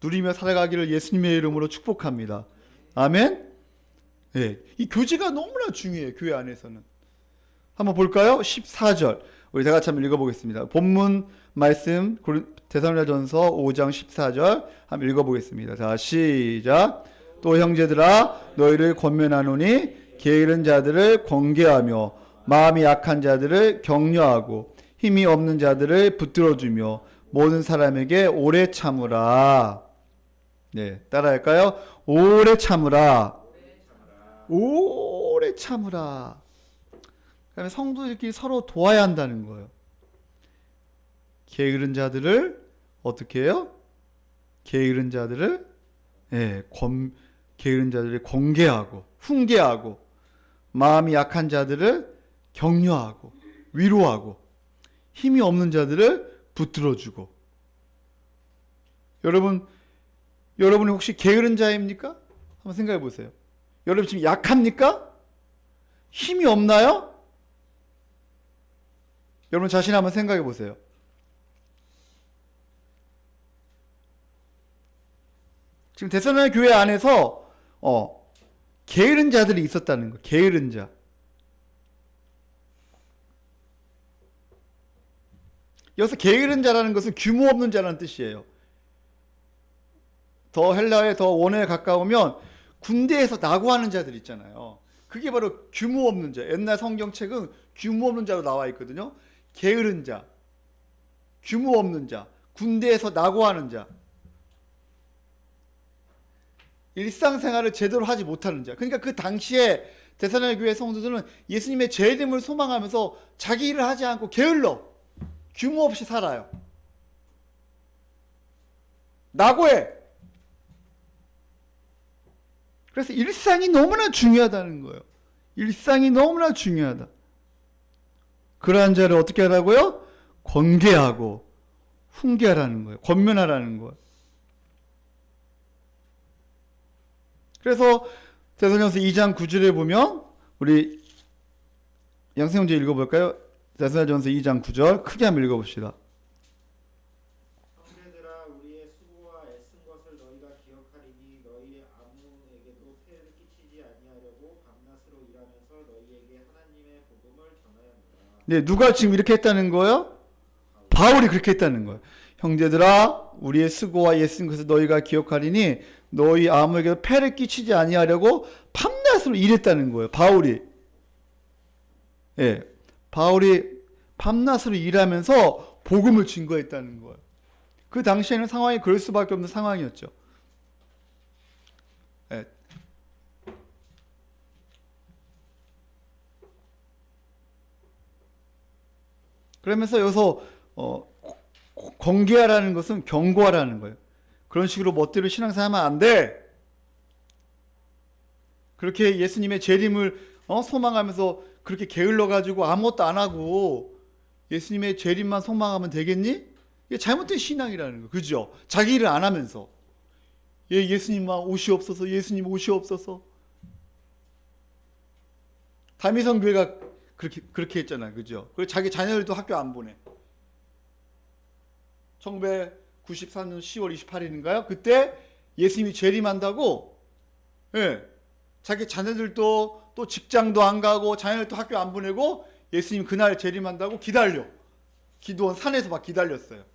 누리며 살아가기를 예수님의 이름으로 축복합니다. 아멘. 네, 이 교제가 너무나 중요해요. 교회 안에서는. 한번 볼까요? 14절 우리 다 같이 한번 읽어보겠습니다. 본문 말씀 데살로니가전서 5장 14절 한번 읽어보겠습니다. 자, 시작. 또 형제들아 너희를 권면하노니 게으른 자들을 권계하며 마음이 약한 자들을 격려하고 힘이 없는 자들을 붙들어주며 모든 사람에게 오래 참으라. 네, 따라할까요? 오래 참으라. 오래 참으라. 그다음에 성도들끼리 서로 도와야 한다는 거예요. 게으른 자들을 어떻게 해요? 게으른 자들을 게으른 자들을 권계하고 훈계하고 마음이 약한 자들을 격려하고 위로하고 힘이 없는 자들을 붙들어주고. 여러분이 혹시 게으른 자입니까? 한번 생각해 보세요. 여러분 지금 약합니까? 힘이 없나요? 여러분 자신 한번 생각해 보세요. 지금 데살로니가 교회 안에서 게으른 자들이 있었다는 거예요. 게으른 자. 여기서 게으른 자라는 것은 규모 없는 자라는 뜻이에요. 더 헬라의 더 원어에 가까우면 군대에서 낙오하는 자들 있잖아요. 그게 바로 규모 없는 자. 옛날 성경책은 규모 없는 자로 나와 있거든요. 게으른 자, 규모 없는 자, 군대에서 낙오하는 자, 일상생활을 제대로 하지 못하는 자. 그러니까 그 당시에 데살로니가 교회 성도들은 예수님의 재림을 소망하면서 자기 일을 하지 않고 게을러 규모 없이 살아요. 낙오해. 그래서 일상이 너무나 중요하다는 거예요. 일상이 너무나 중요하다. 그러한 자를 어떻게 하라고요? 권계하고 훈계하라는 거예요. 권면하라는 거예요. 그래서 데살로니가서 2장 9절에 보면 우리 양세형제 읽어볼까요? 데살로니가서 2장 9절 크게 한번 읽어봅시다. 형제들아 우리의 수고와 애쓴 것을 너희가 기억하리니 너희 아무에게도 폐를 끼치지 아니하려고 밤낮으로 일하면서 너희에게 하나님의 복음을 전하였노라. 네, 누가 지금 이렇게 했다는 거예요? 바울이 그렇게 했다는 거예요. 형제들아 우리의 수고와 애쓴 것을 너희가 기억하리니 너희 아무에게도 폐를 끼치지 아니하려고 밤낮으로 일했다는 거예요. 바울이. 예. 바울이 밤낮으로 일하면서 복음을 증거했다는 거예요. 그 당시에는 상황이 그럴 수밖에 없는 상황이었죠. 예. 그러면서 여기서 권계하라는 것은 경고하라는 거예요. 그런 식으로 멋대로 신앙생활하면 안 돼. 그렇게 예수님의 재림을 소망하면서 그렇게 게을러가지고 아무것도 안 하고 예수님의 재림만 소망하면 되겠니? 이게 잘못된 신앙이라는 거예요. 그죠? 자기 일을 안 하면서 예수님만 오시옵소서, 예수님 오시옵소서. 다미성 교회가 그렇게 했잖아요. 그죠? 그리고 자기 자녀들도 학교 안 보내. 1994년 10월 28일인가요? 그때 예수님이 재림한다고, 예, 자기 자녀들도 또 직장도 안 가고 자녀들도 학교 안 보내고 예수님 그날 재림한다고 기도원 산에서 막 기다렸어요.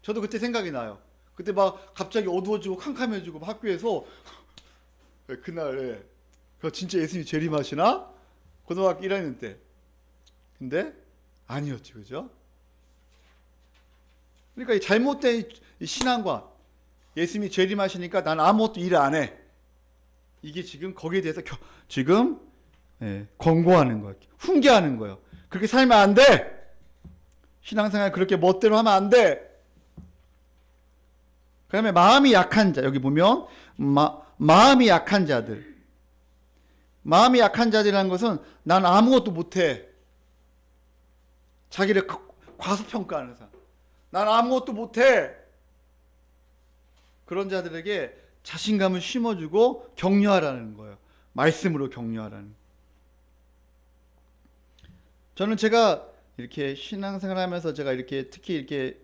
저도 그때 생각이 나요. 그때 막 갑자기 어두워지고 캄캄해지고 학교에서 그날 진짜 예수님이 재림하시나? 고등학교 1학년 때. 근데 아니었죠, 그죠? 그러니까 이 잘못된 신앙관, 예수님이 재림하시니까 난 아무것도 일 안 해. 이게 지금 거기에 대해서 지금 권고하는 거예요. 훈계하는 거예요. 그렇게 살면 안 돼. 신앙생활 그렇게 멋대로 하면 안 돼. 그 다음에 마음이 약한 자, 여기 보면 마음이 약한 자들. 마음이 약한 자들이라는 것은 난 아무것도 못해. 자기를 과소평가하는 사람. 난 아무것도 못해. 그런 자들에게 자신감을 심어주고 격려하라는 거예요. 말씀으로 격려하라는. 저는 제가 이렇게 신앙생활 하면서 제가 이렇게 특히 이렇게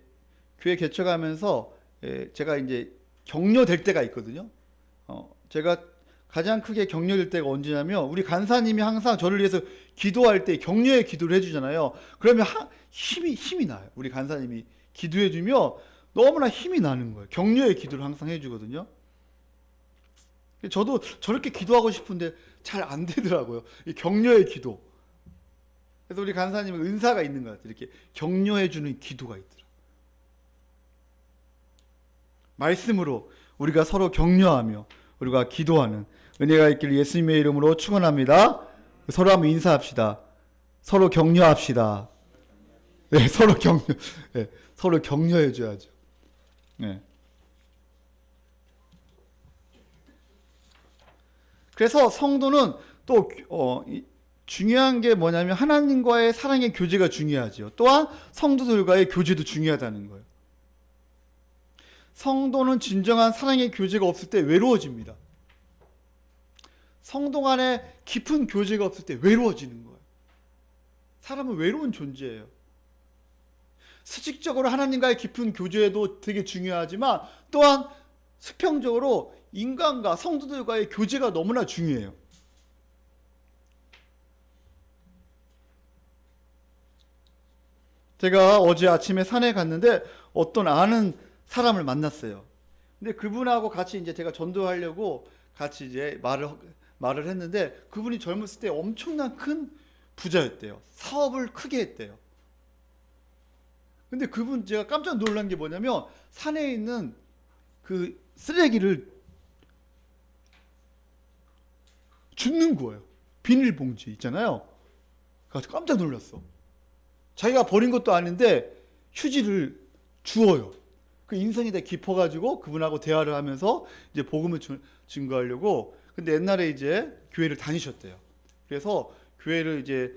교회 개척하면서 제가 이제 격려될 때가 있거든요. 제가 가장 크게 격려될 때가 언제냐면 우리 간사님이 항상 저를 위해서 기도할 때 격려의 기도를 해주잖아요. 그러면 힘이 나요. 우리 간사님이 기도해주면 너무나 힘이 나는 거예요. 격려의 기도를 항상 해주거든요. 저도 저렇게 기도하고 싶은데 잘 안 되더라고요. 이 격려의 기도. 그래서 우리 간사님은 은사가 있는 것 같아요. 이렇게 격려해주는 기도가 있더라고요. 말씀으로 우리가 서로 격려하며 우리가 기도하는 은혜가 있기를 예수님의 이름으로 축원합니다. 서로 한번 인사합시다. 서로 격려합시다. 네, 서로 격려해줘야죠. 네. 그래서 성도는 또 중요한 게 뭐냐면 하나님과의 사랑의 교제가 중요하죠. 또한 성도들과의 교제도 중요하다는 거예요. 성도는 진정한 사랑의 교제가 없을 때 외로워집니다. 성도 간에 깊은 교제가 없을 때 외로워지는 거예요. 사람은 외로운 존재예요. 수직적으로 하나님과의 깊은 교제도 되게 중요하지만 또한 수평적으로 인간과 성도들과의 교제가 너무나 중요해요. 제가 어제 아침에 산에 갔는데 어떤 아는 사람을 만났어요. 근데 그분하고 같이 이제 제가 전도하려고 같이 이제 말을 했는데 그분이 젊었을 때 엄청난 큰 부자였대요. 사업을 크게 했대요. 근데 그분 제가 깜짝 놀란 게 뭐냐면 산에 있는 그 쓰레기를 줍는 거예요. 비닐봉지 있잖아요. 그래서 깜짝 놀랐어. 자기가 버린 것도 아닌데 휴지를 주워요. 그 인성이 되게 깊어가지고 그분하고 대화를 하면서 이제 복음을 증거하려고. 근데 옛날에 이제 교회를 다니셨대요. 그래서 교회를 이제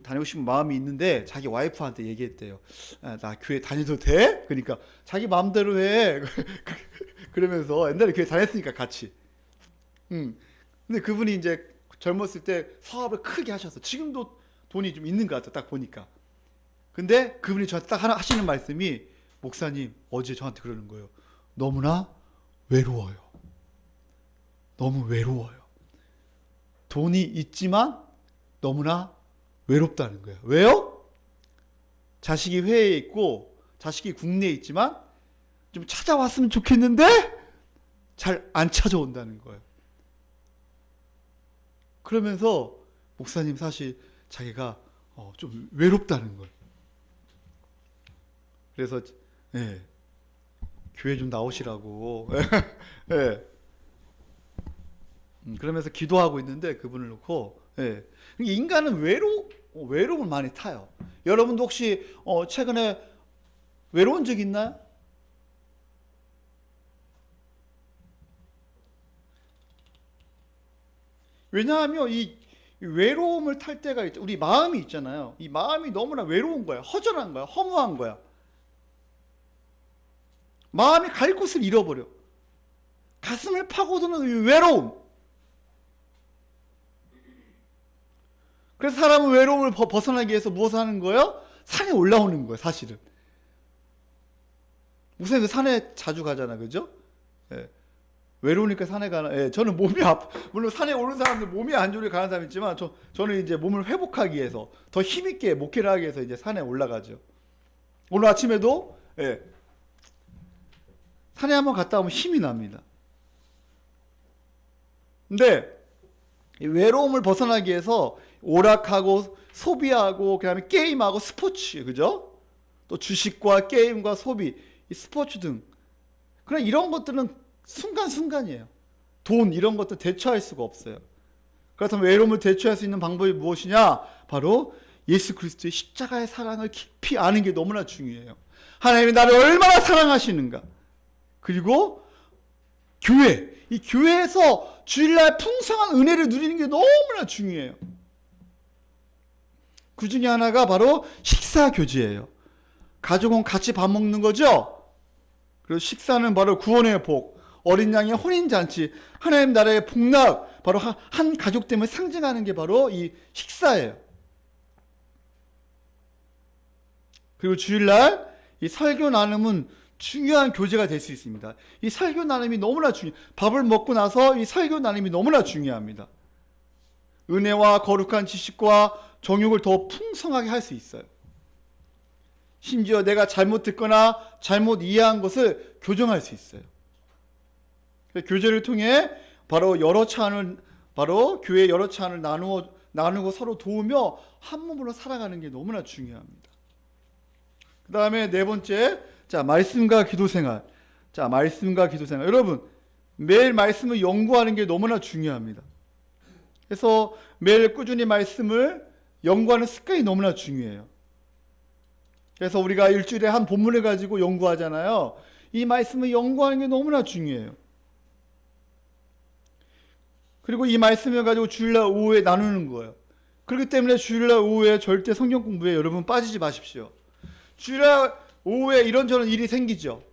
다니고 싶은 마음이 있는데 자기 와이프한테 얘기했대요. 나 교회 다녀도 돼? 그러니까 자기 마음대로 해. 그러면서 옛날에 교회 다녔으니까 같이. 근데 그분이 이제 젊었을 때 사업을 크게 하셨어. 지금도 돈이 좀 있는 것 같아, 딱 보니까. 근데 그분이 저한테 딱 하시는 말씀이, 목사님, 어제 저한테 그러는 거예요. 너무나 외로워요. 너무 외로워요. 돈이 있지만 너무나 외롭다는 거예요. 왜요? 자식이 해외에 있고 자식이 국내에 있지만 좀 찾아왔으면 좋겠는데 잘 안 찾아온다는 거예요. 그러면서 목사님, 사실 자기가 좀 외롭다는 거예요. 그래서 교회 좀 나오시라고 그러면서 기도하고 있는데 그분을 놓고 인간은 외로움을 많이 타요. 여러분도 혹시 최근에 외로운 적 있나요? 왜냐하면 이 외로움을 탈 때가 있죠. 우리 마음이 있잖아요. 이 마음이 너무나 외로운 거야. 허전한 거야. 허무한 거야. 마음이 갈 곳을 잃어버려. 가슴을 파고드는 이 외로움. 그래서 사람은 외로움을 벗어나기 위해서 무엇을 하는 거예요? 산에 올라오는 거예요, 사실은. 목사님도 산에 자주 가잖아, 그죠? 외로우니까 산에 가나. 저는 물론 산에 오는 사람들 몸이 안 좋으니 가는 사람 있지만, 저는 이제 몸을 회복하기 위해서, 더 힘있게 목회를 하기 위해서 이제 산에 올라가죠. 오늘 아침에도, 산에 한번 갔다 오면 힘이 납니다. 근데, 이 외로움을 벗어나기 위해서 오락하고 소비하고 그다음에 게임하고 스포츠, 그죠? 또 주식과 게임과 소비, 이 스포츠 등 그런 이런 것들은 순간순간이에요. 돈 이런 것도 대처할 수가 없어요. 그렇다면 외로움을 대처할 수 있는 방법이 무엇이냐? 바로 예수 그리스도의 십자가의 사랑을 깊이 아는 게 너무나 중요해요. 하나님이 나를 얼마나 사랑하시는가. 그리고 이 교회에서 주일날 풍성한 은혜를 누리는 게 너무나 중요해요. 그 중에 하나가 바로 식사 교제예요. 가족은 같이 밥 먹는 거죠. 그리고 식사는 바로 구원의 복, 어린 양의 혼인잔치, 하나님 나라의 복락, 바로 한 가족됨을 상징하는 게 바로 이 식사예요. 그리고 주일날 이 설교 나눔은 중요한 교제가 될 수 있습니다. 이 설교 나눔이 너무나 중요해요. 밥을 먹고 나서 이 설교 나눔이 너무나 중요합니다. 은혜와 거룩한 지식과 정욕을 더 풍성하게 할 수 있어요. 심지어 내가 잘못 듣거나 잘못 이해한 것을 교정할 수 있어요. 교제를 통해 바로 교회 여러 차원을 나누고 서로 도우며 한 몸으로 살아가는 게 너무나 중요합니다. 그 다음에 네 번째, 말씀과 기도 생활. 말씀과 기도 생활. 여러분, 매일 말씀을 연구하는 게 너무나 중요합니다. 그래서 매일 꾸준히 말씀을 연구하는 습관이 너무나 중요해요. 그래서 우리가 일주일에 한 본문을 가지고 연구하잖아요. 이 말씀을 연구하는 게 너무나 중요해요. 그리고 이 말씀을 가지고 주일날 오후에 나누는 거예요. 그렇기 때문에 주일날 오후에 절대 성경 공부에 여러분 빠지지 마십시오. 주일날 오후에 이런저런 일이 생기죠.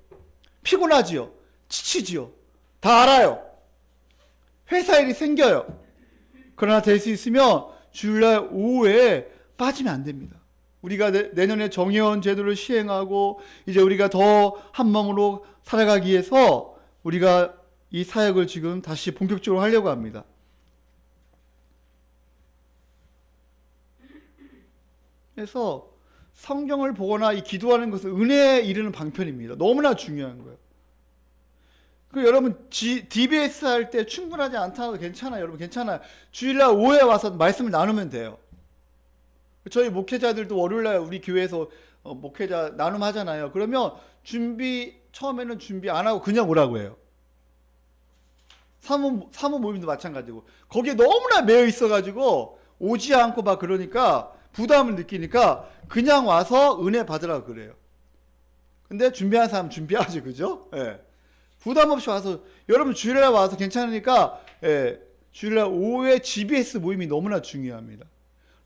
피곤하지요. 지치지요. 다 알아요. 회사 일이 생겨요. 그러나 될 수 있으면 주일날 오후에 빠지면 안 됩니다. 우리가 내년에 정의원 제도를 시행하고 이제 우리가 더 한 마음으로 살아가기 위해서 우리가 이 사역을 지금 다시 본격적으로 하려고 합니다. 그래서 성경을 보거나 이 기도하는 것은 은혜에 이르는 방편입니다. 너무나 중요한 거예요. 그 여러분 DBS 할 때 충분하지 않다도 괜찮아요. 여러분 괜찮아요. 주일날 오후에 와서 말씀을 나누면 돼요. 저희 목회자들도 월요일날 우리 교회에서 목회자 나눔하잖아요. 그러면 처음에는 준비 안 하고 그냥 오라고 해요. 사모 모임도 마찬가지고 거기에 너무나 매여 있어가지고 오지 않고 막 그러니까 부담을 느끼니까 그냥 와서 은혜 받으라고 그래요. 근데 준비한 사람 준비하죠, 그죠? 예. 부담 없이 와서 여러분 주일날 와서 괜찮으니까 주일날 오후에 GBS 모임이 너무나 중요합니다.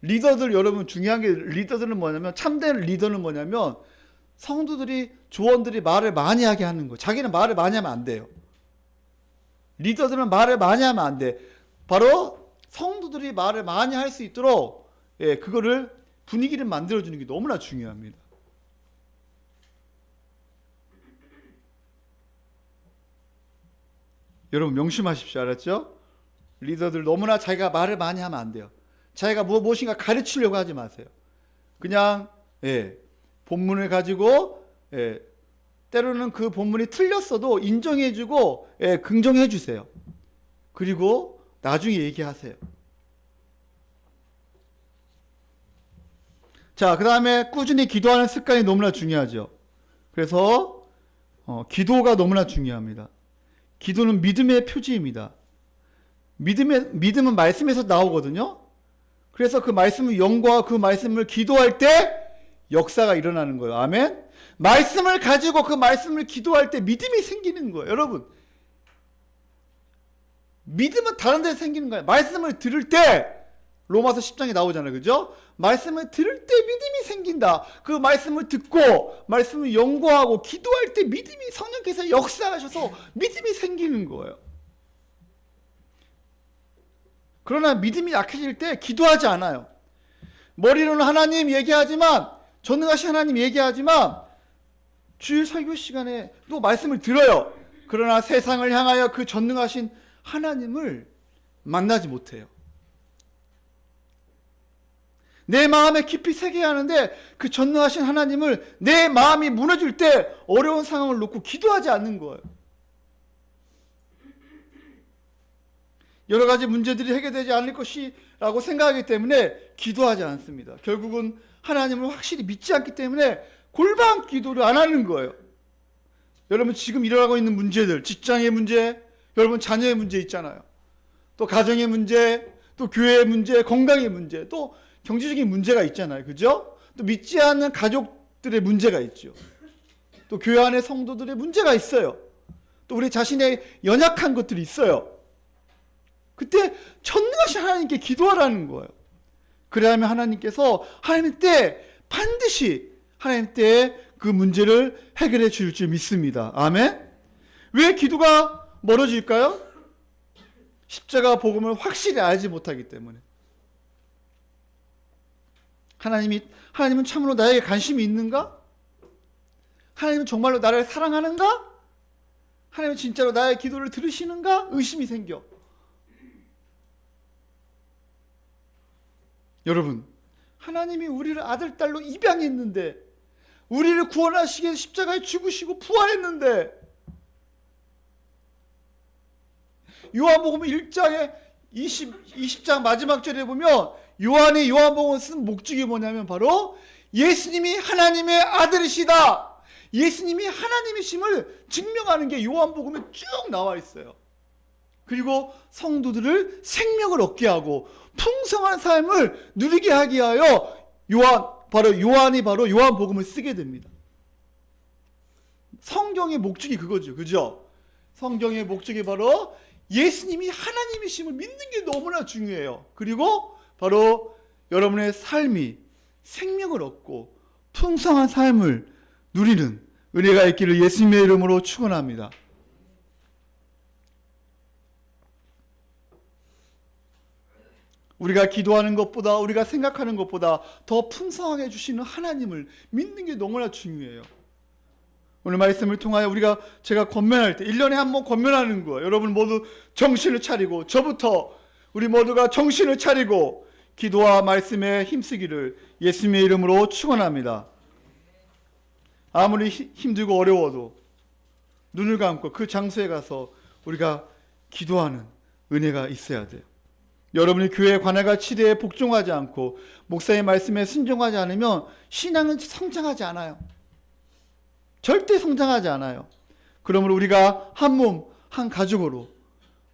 리더들 여러분 중요한 게 리더들은 뭐냐면 참된 리더는 뭐냐면 성도들이 조원들이 말을 많이 하게 하는 거예요. 자기는 말을 많이 하면 안 돼요. 리더들은 말을 많이 하면 안 돼. 바로 성도들이 말을 많이 할 수 있도록 그거를 분위기를 만들어주는 게 너무나 중요합니다. 여러분 명심하십시오. 알았죠? 리더들 너무나 자기가 말을 많이 하면 안 돼요. 자기가 무엇인가 가르치려고 하지 마세요. 그냥 본문을 가지고 때로는 그 본문이 틀렸어도 인정해주고 긍정해주세요. 그리고 나중에 얘기하세요. 자, 그 다음에 꾸준히 기도하는 습관이 너무나 중요하죠. 그래서 기도가 너무나 중요합니다. 기도는 믿음의 표지입니다. 믿음은 말씀에서 나오거든요. 그래서 그 말씀을 연구하고 그 말씀을 기도할 때 역사가 일어나는 거예요. 아멘. 말씀을 가지고 그 말씀을 기도할 때 믿음이 생기는 거예요. 여러분, 믿음은 다른 데서 생기는 거예요. 말씀을 들을 때 로마서 10장에 나오잖아요. 그죠? 말씀을 들을 때 믿음이 생긴다. 그 말씀을 듣고 말씀을 연구하고 기도할 때 믿음이 성령께서 역사하셔서 믿음이 생기는 거예요. 그러나 믿음이 약해질 때 기도하지 않아요. 머리로는 하나님 얘기하지만 전능하신 하나님 얘기하지만 주일 설교 시간에 또 말씀을 들어요. 그러나 세상을 향하여 그 전능하신 하나님을 만나지 못해요. 내 마음에 깊이 새겨야 하는데 그 전능하신 하나님을 내 마음이 무너질 때 어려운 상황을 놓고 기도하지 않는 거예요. 여러 가지 문제들이 해결되지 않을 것이라고 생각하기 때문에 기도하지 않습니다. 결국은 하나님을 확실히 믿지 않기 때문에 골방 기도를 안 하는 거예요. 여러분 지금 일어나고 있는 문제들, 직장의 문제, 여러분 자녀의 문제 있잖아요. 또 가정의 문제, 또 교회의 문제, 건강의 문제, 또 경제적인 문제가 있잖아요. 그죠? 또 믿지 않는 가족들의 문제가 있죠. 또 교회 안의 성도들의 문제가 있어요. 또 우리 자신의 연약한 것들이 있어요. 그때 전능하신 하나님께 기도하라는 거예요. 그래야만 하나님께서 하나님 때 반드시 하나님 때 그 문제를 해결해 줄 줄 믿습니다. 아멘. 왜 기도가 멀어질까요? 십자가 복음을 확실히 알지 못하기 때문에. 하나님은 참으로 나에게 관심이 있는가? 하나님은 정말로 나를 사랑하는가? 하나님은 진짜로 나의 기도를 들으시는가? 의심이 생겨. 여러분, 하나님이 우리를 아들, 딸로 입양했는데 우리를 구원하시기 위해 십자가에 죽으시고 부활했는데 요한복음 1장에 20장 마지막 절에 보면 요한이 요한복음을 쓴 목적이 뭐냐면 바로 예수님이 하나님의 아들이시다. 예수님이 하나님이심을 증명하는 게 요한복음에 쭉 나와 있어요. 그리고 성도들을 생명을 얻게 하고 풍성한 삶을 누리게 하게 하여 요한이 바로 요한복음을 쓰게 됩니다. 성경의 목적이 그거죠. 그죠? 성경의 목적이 바로 예수님이 하나님이심을 믿는 게 너무나 중요해요. 그리고 바로 여러분의 삶이 생명을 얻고 풍성한 삶을 누리는 은혜가 있기를 예수님의 이름으로 축원합니다. 우리가 기도하는 것보다 우리가 생각하는 것보다 더 풍성하게 주시는 하나님을 믿는 게 너무나 중요해요. 오늘 말씀을 통하여 제가 권면할 때 1년에 한 번 권면하는 거예요. 여러분 모두 정신을 차리고 저부터 우리 모두가 정신을 차리고 기도와 말씀에 힘쓰기를 예수님의 이름으로 축원합니다. 아무리 힘들고 어려워도 눈을 감고 그 장소에 가서 우리가 기도하는 은혜가 있어야 돼요. 여러분이 교회 관할과 치대에 복종하지 않고 목사의 말씀에 순종하지 않으면 신앙은 성장하지 않아요. 절대 성장하지 않아요. 그러므로 우리가 한 몸, 한 가족으로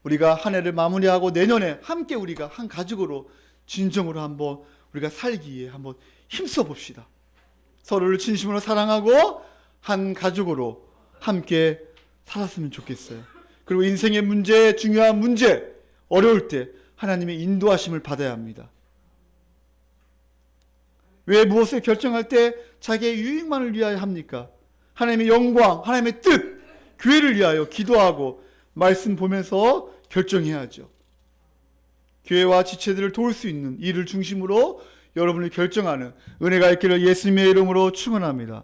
우리가 한 해를 마무리하고 내년에 함께 우리가 한 가족으로 진정으로 한번 우리가 살기에 한번 힘써 봅시다. 서로를 진심으로 사랑하고 한 가족으로 함께 살았으면 좋겠어요. 그리고 인생의 문제, 중요한 문제, 어려울 때 하나님의 인도하심을 받아야 합니다. 왜 무엇을 결정할 때 자기의 유익만을 위하여 합니까? 하나님의 영광, 하나님의 뜻, 교회를 위하여 기도하고 말씀 보면서 결정해야죠. 교회와 지체들을 도울 수 있는 일을 중심으로 여러분이 결정하는 은혜가 있기를 예수님의 이름으로 축원합니다.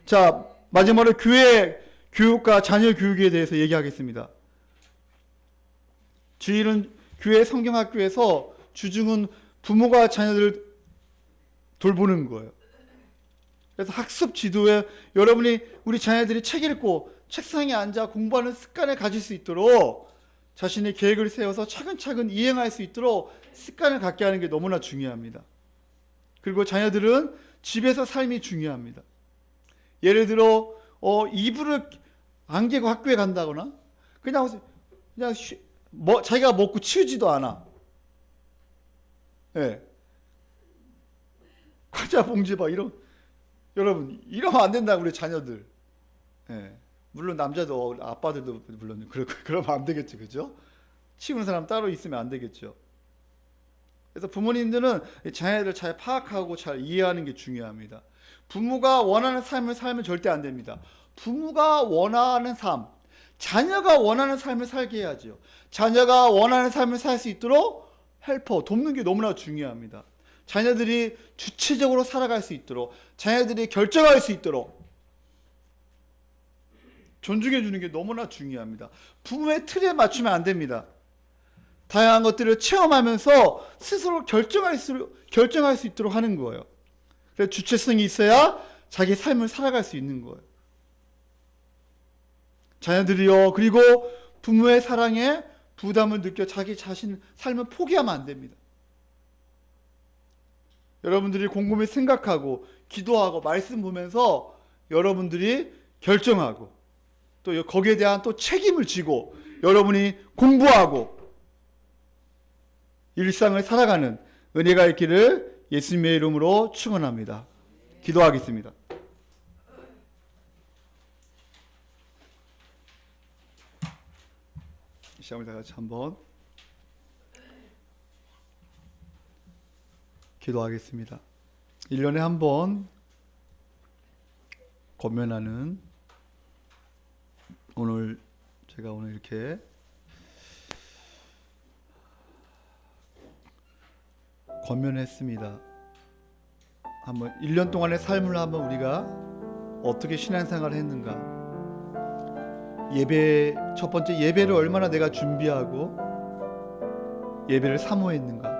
자, 마지막으로 교회 교육과 자녀 교육에 대해서 얘기하겠습니다. 주일은 교회 성경학교에서 주중은 부모가 자녀들을 돌보는 거예요. 그래서 학습 지도에 여러분이 우리 자녀들이 책 읽고 책상에 앉아 공부하는 습관을 가질 수 있도록 자신의 계획을 세워서 차근차근 이행할 수 있도록 습관을 갖게 하는 게 너무나 중요합니다. 그리고 자녀들은 집에서 삶이 중요합니다. 예를 들어 이불을 안 개고 학교에 간다거나 그냥 자기가 먹고 치우지도 않아. 예. 과자 봉지 봐 여러분 이러면 안 된다 우리 자녀들. 예. 물론 남자도 아빠들도 물론 그러면 안 되겠죠, 그죠? 치우는 사람 따로 있으면 안 되겠죠. 그래서 부모님들은 자녀들을 잘 파악하고 잘 이해하는 게 중요합니다. 부모가 원하는 삶을 살면 절대 안 됩니다. 부모가 원하는 삶, 자녀가 원하는 삶을 살게 해야죠. 자녀가 원하는 삶을 살 수 있도록 헬퍼, 돕는 게 너무나 중요합니다. 자녀들이 주체적으로 살아갈 수 있도록, 자녀들이 결정할 수 있도록 존중해 주는 게 너무나 중요합니다. 부모의 틀에 맞추면 안 됩니다. 다양한 것들을 체험하면서 스스로 결정할 수 있도록 하는 거예요. 그래서 주체성이 있어야 자기 삶을 살아갈 수 있는 거예요. 자녀들이요, 그리고 부모의 사랑에 부담을 느껴 자기 자신 삶을 포기하면 안 됩니다. 여러분들이 곰곰이 생각하고 기도하고 말씀 보면서 여러분들이 결정하고 또 거기에 대한 또 책임을 지고 여러분이 공부하고 일상을 살아가는 은혜가 있기를 예수님의 이름으로 축원합니다. 기도하겠습니다. 이 시간을 다 같이 한번 기도하겠습니다. 1년에 한 번 권면하는 제가 오늘 이렇게 권면했습니다. 한번 1년 동안의 삶을 한번 우리가 어떻게 신앙생활을 했는가, 첫 번째 예배를 얼마나 내가 준비하고 예배를 사모했는가,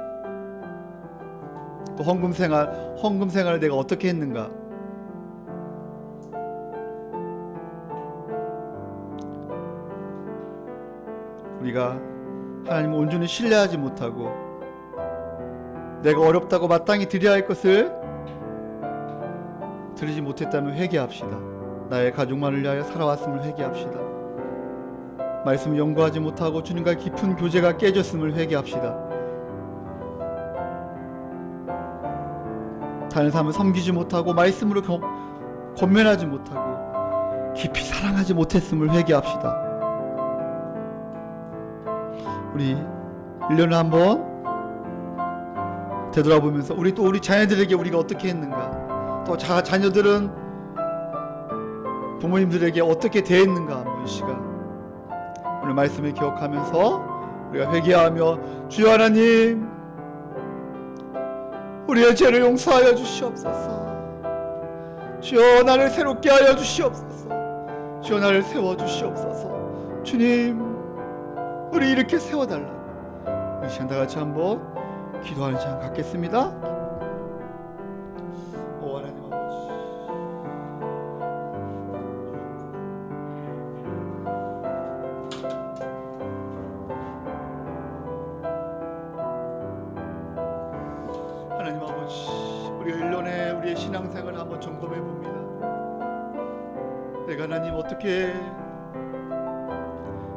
또 헌금 생활을 내가 어떻게 했는가, 우리가 하나님을 온전히 신뢰하지 못하고 내가 어렵다고 마땅히 드려야 할 것을 드리지 못했다면 회개합시다. 나의 가족만을 위하여 살아왔음을 회개합시다. 말씀을 연구하지 못하고 주님과 깊은 교제가 깨졌음을 회개합시다. 다른 사람을 섬기지 못하고 말씀으로 권면하지 못하고 깊이 사랑하지 못했음을 회개합시다. 우리 1년에 한번 되돌아보면서 우리 자녀들에게 우리가 어떻게 했는가, 또 자녀들은 부모님들에게 어떻게 대했는가 한번 이 시간 오늘 말씀을 기억하면서 우리가 회개하며 주여 하나님 우리의 죄를 용서하여 주시옵소서. 주여 나를 새롭게 하여 주시옵소서. 주여 나를 세워주시옵소서. 주님 우리 이렇게 세워달라고 이 시간 다 같이 한번 기도하는 시간 갖겠습니다. 오 하나님 아버지, 하나님 아버지, 우리가 1년에 우리의 신앙생활을 한번 점검해 봅니다. 내가 하나님 어떻게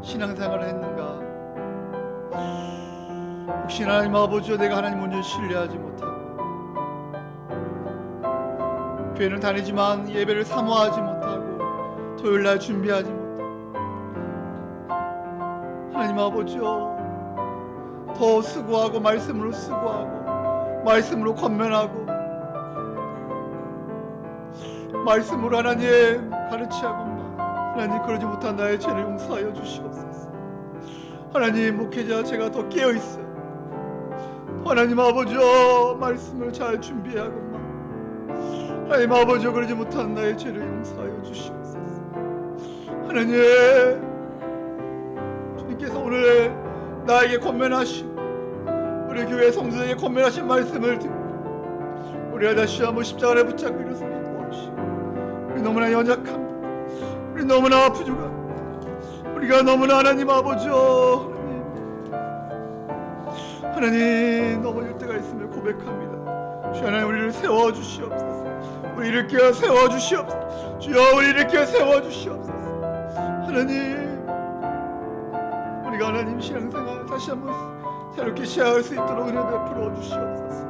신앙생활을 했는가? 혹시 하나님 아버지여 내가 하나님 온전히 신뢰하지 못하고 교회는 다니지만 예배를 사모하지 못하고 토요일날 준비하지 못해 하나님 아버지요, 더 수고하고 말씀으로 수고하고 말씀으로 권면하고 말씀으로 하나님 가르치하고만 하나님 그러지 못한 나의 죄를 용서하여 주시옵소서. 하나님 목회자 제가 더 깨어있어요. 하나님 아버지요, 말씀을 잘 준비하고만 하나님 아버지요, 그러지 못한 나의 죄를 용서하여 주시옵소서. 하나님, 주님께서 오늘 나에게 권면하시고 우리 교회 성도에게 권면하신 말씀을 듣고 우리가 다시 한번 십자가를 붙잡고 일어서게 도와주시고, 우리 너무나 연약합니다. 우리 너무나 부족합니다. 우리가 너무나 하나님 아버지요, 하나님 넘어질 때가 있음을 고백합니다. 주여 하나님, 우리를 세워주시옵소서. 우리를 깨어 세워주시옵소서. 주여 우리를 깨어 세워주시옵소서. 하나님, 우리가 하나님 신앙생활 다시 한번 새롭게 시작할 수 있도록 은혜 베풀어 주시옵소서.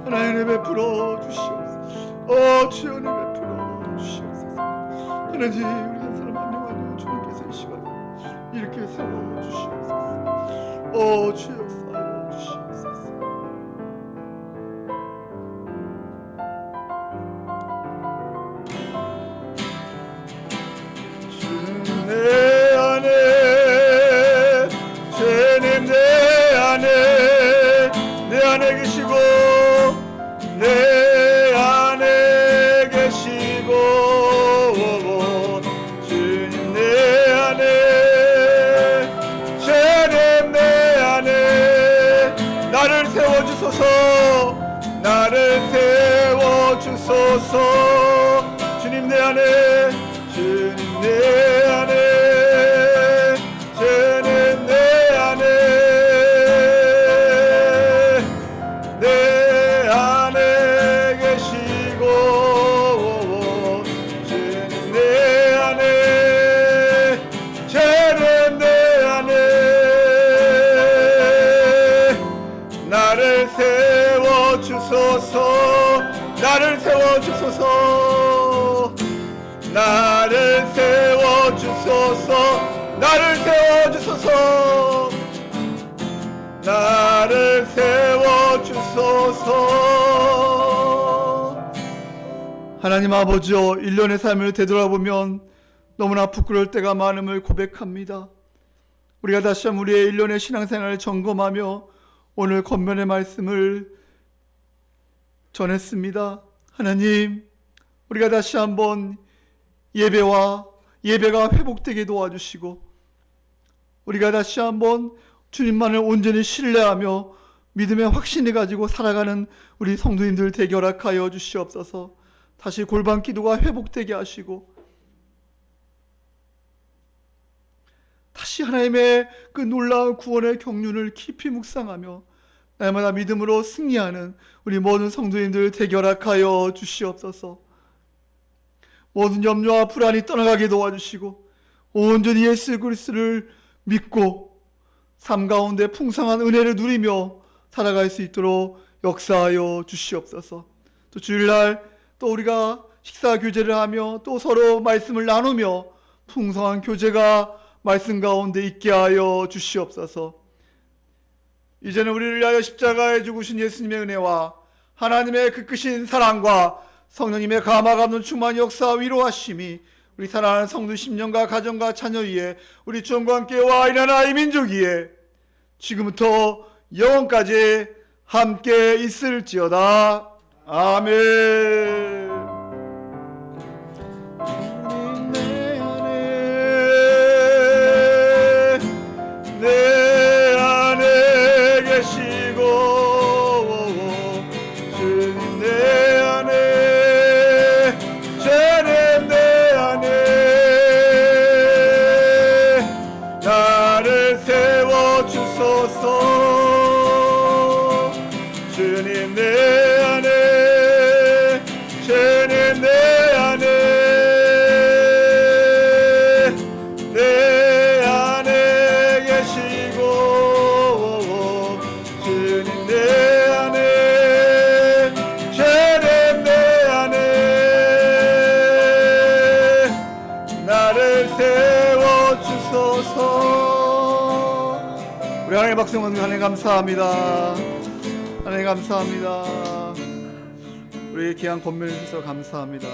하나님 은혜 베풀어 주시옵소서. 주여 은혜 베풀어 주시옵소서. 하나님, 우리 한 사람 한 명 한 명 주님께서 이 시간에 이렇게 세워주시옵소서. 주여 역사하여 주시옵소서. 주님 내 안에, 주님 내 안에 계시고 내 안에 계시고 주님 내 안에, 주님 내 안에 나를 세워주소서. 나를 세워주소서. 주님 내 안에, 주님 내 안에, 주님 내 안에, 내 안에 계시고 주님 내 안에, 주님 내 안에 나를 세워주소서. 나를 세워주소서. 나를 세워주소서. 나를 세워주소서. 나를 세워주소서. 하나님 아버지여, 1년의 삶을 되돌아보면 너무나 부끄러울 때가 많음을 고백합니다. 우리가 다시 한번 우리의 1년의 신앙생활을 점검하며 오늘 권면의 말씀을 전했습니다. 하나님, 우리가 다시 한번 예배가 회복되게 도와주시고 우리가 다시 한번 주님만을 온전히 신뢰하며 믿음의 확신을 가지고 살아가는 우리 성도님들 되게 허락하여 주시옵소서. 다시 골방 기도가 회복되게 하시고 다시 하나님의 그 놀라운 구원의 경륜을 깊이 묵상하며 날마다 믿음으로 승리하는 우리 모든 성도님들 되게 허락하여 주시옵소서. 모든 염려와 불안이 떠나가게 도와주시고 온전히 예수 그리스도를 믿고 삶 가운데 풍성한 은혜를 누리며 살아갈 수 있도록 역사하여 주시옵소서. 또 주일날 또 우리가 식사 교제를 하며 또 서로 말씀을 나누며 풍성한 교제가 말씀 가운데 있게 하여 주시옵소서. 이제는 우리를 위하여 십자가에 죽으신 예수님의 은혜와 하나님의 그 크신 사랑과 성령님의 감화 감동 충만 역사 위로하심이 우리 사랑하는 성도 10년과 가정과 자녀 위에 우리 주님과 함께와 이 나라 이 민족 위에 지금부터 영원까지 함께 있을지어다. 아멘. 주님 내 안에 계시고 주님 내 안에, 주님 내 안에 나를 세워주소서. 주님 내 안에, 하나님 박수 한번 하나님 감사합니다. 하나님 감사합니다. 우리 귀한 권면해 주셔서 감사합니다.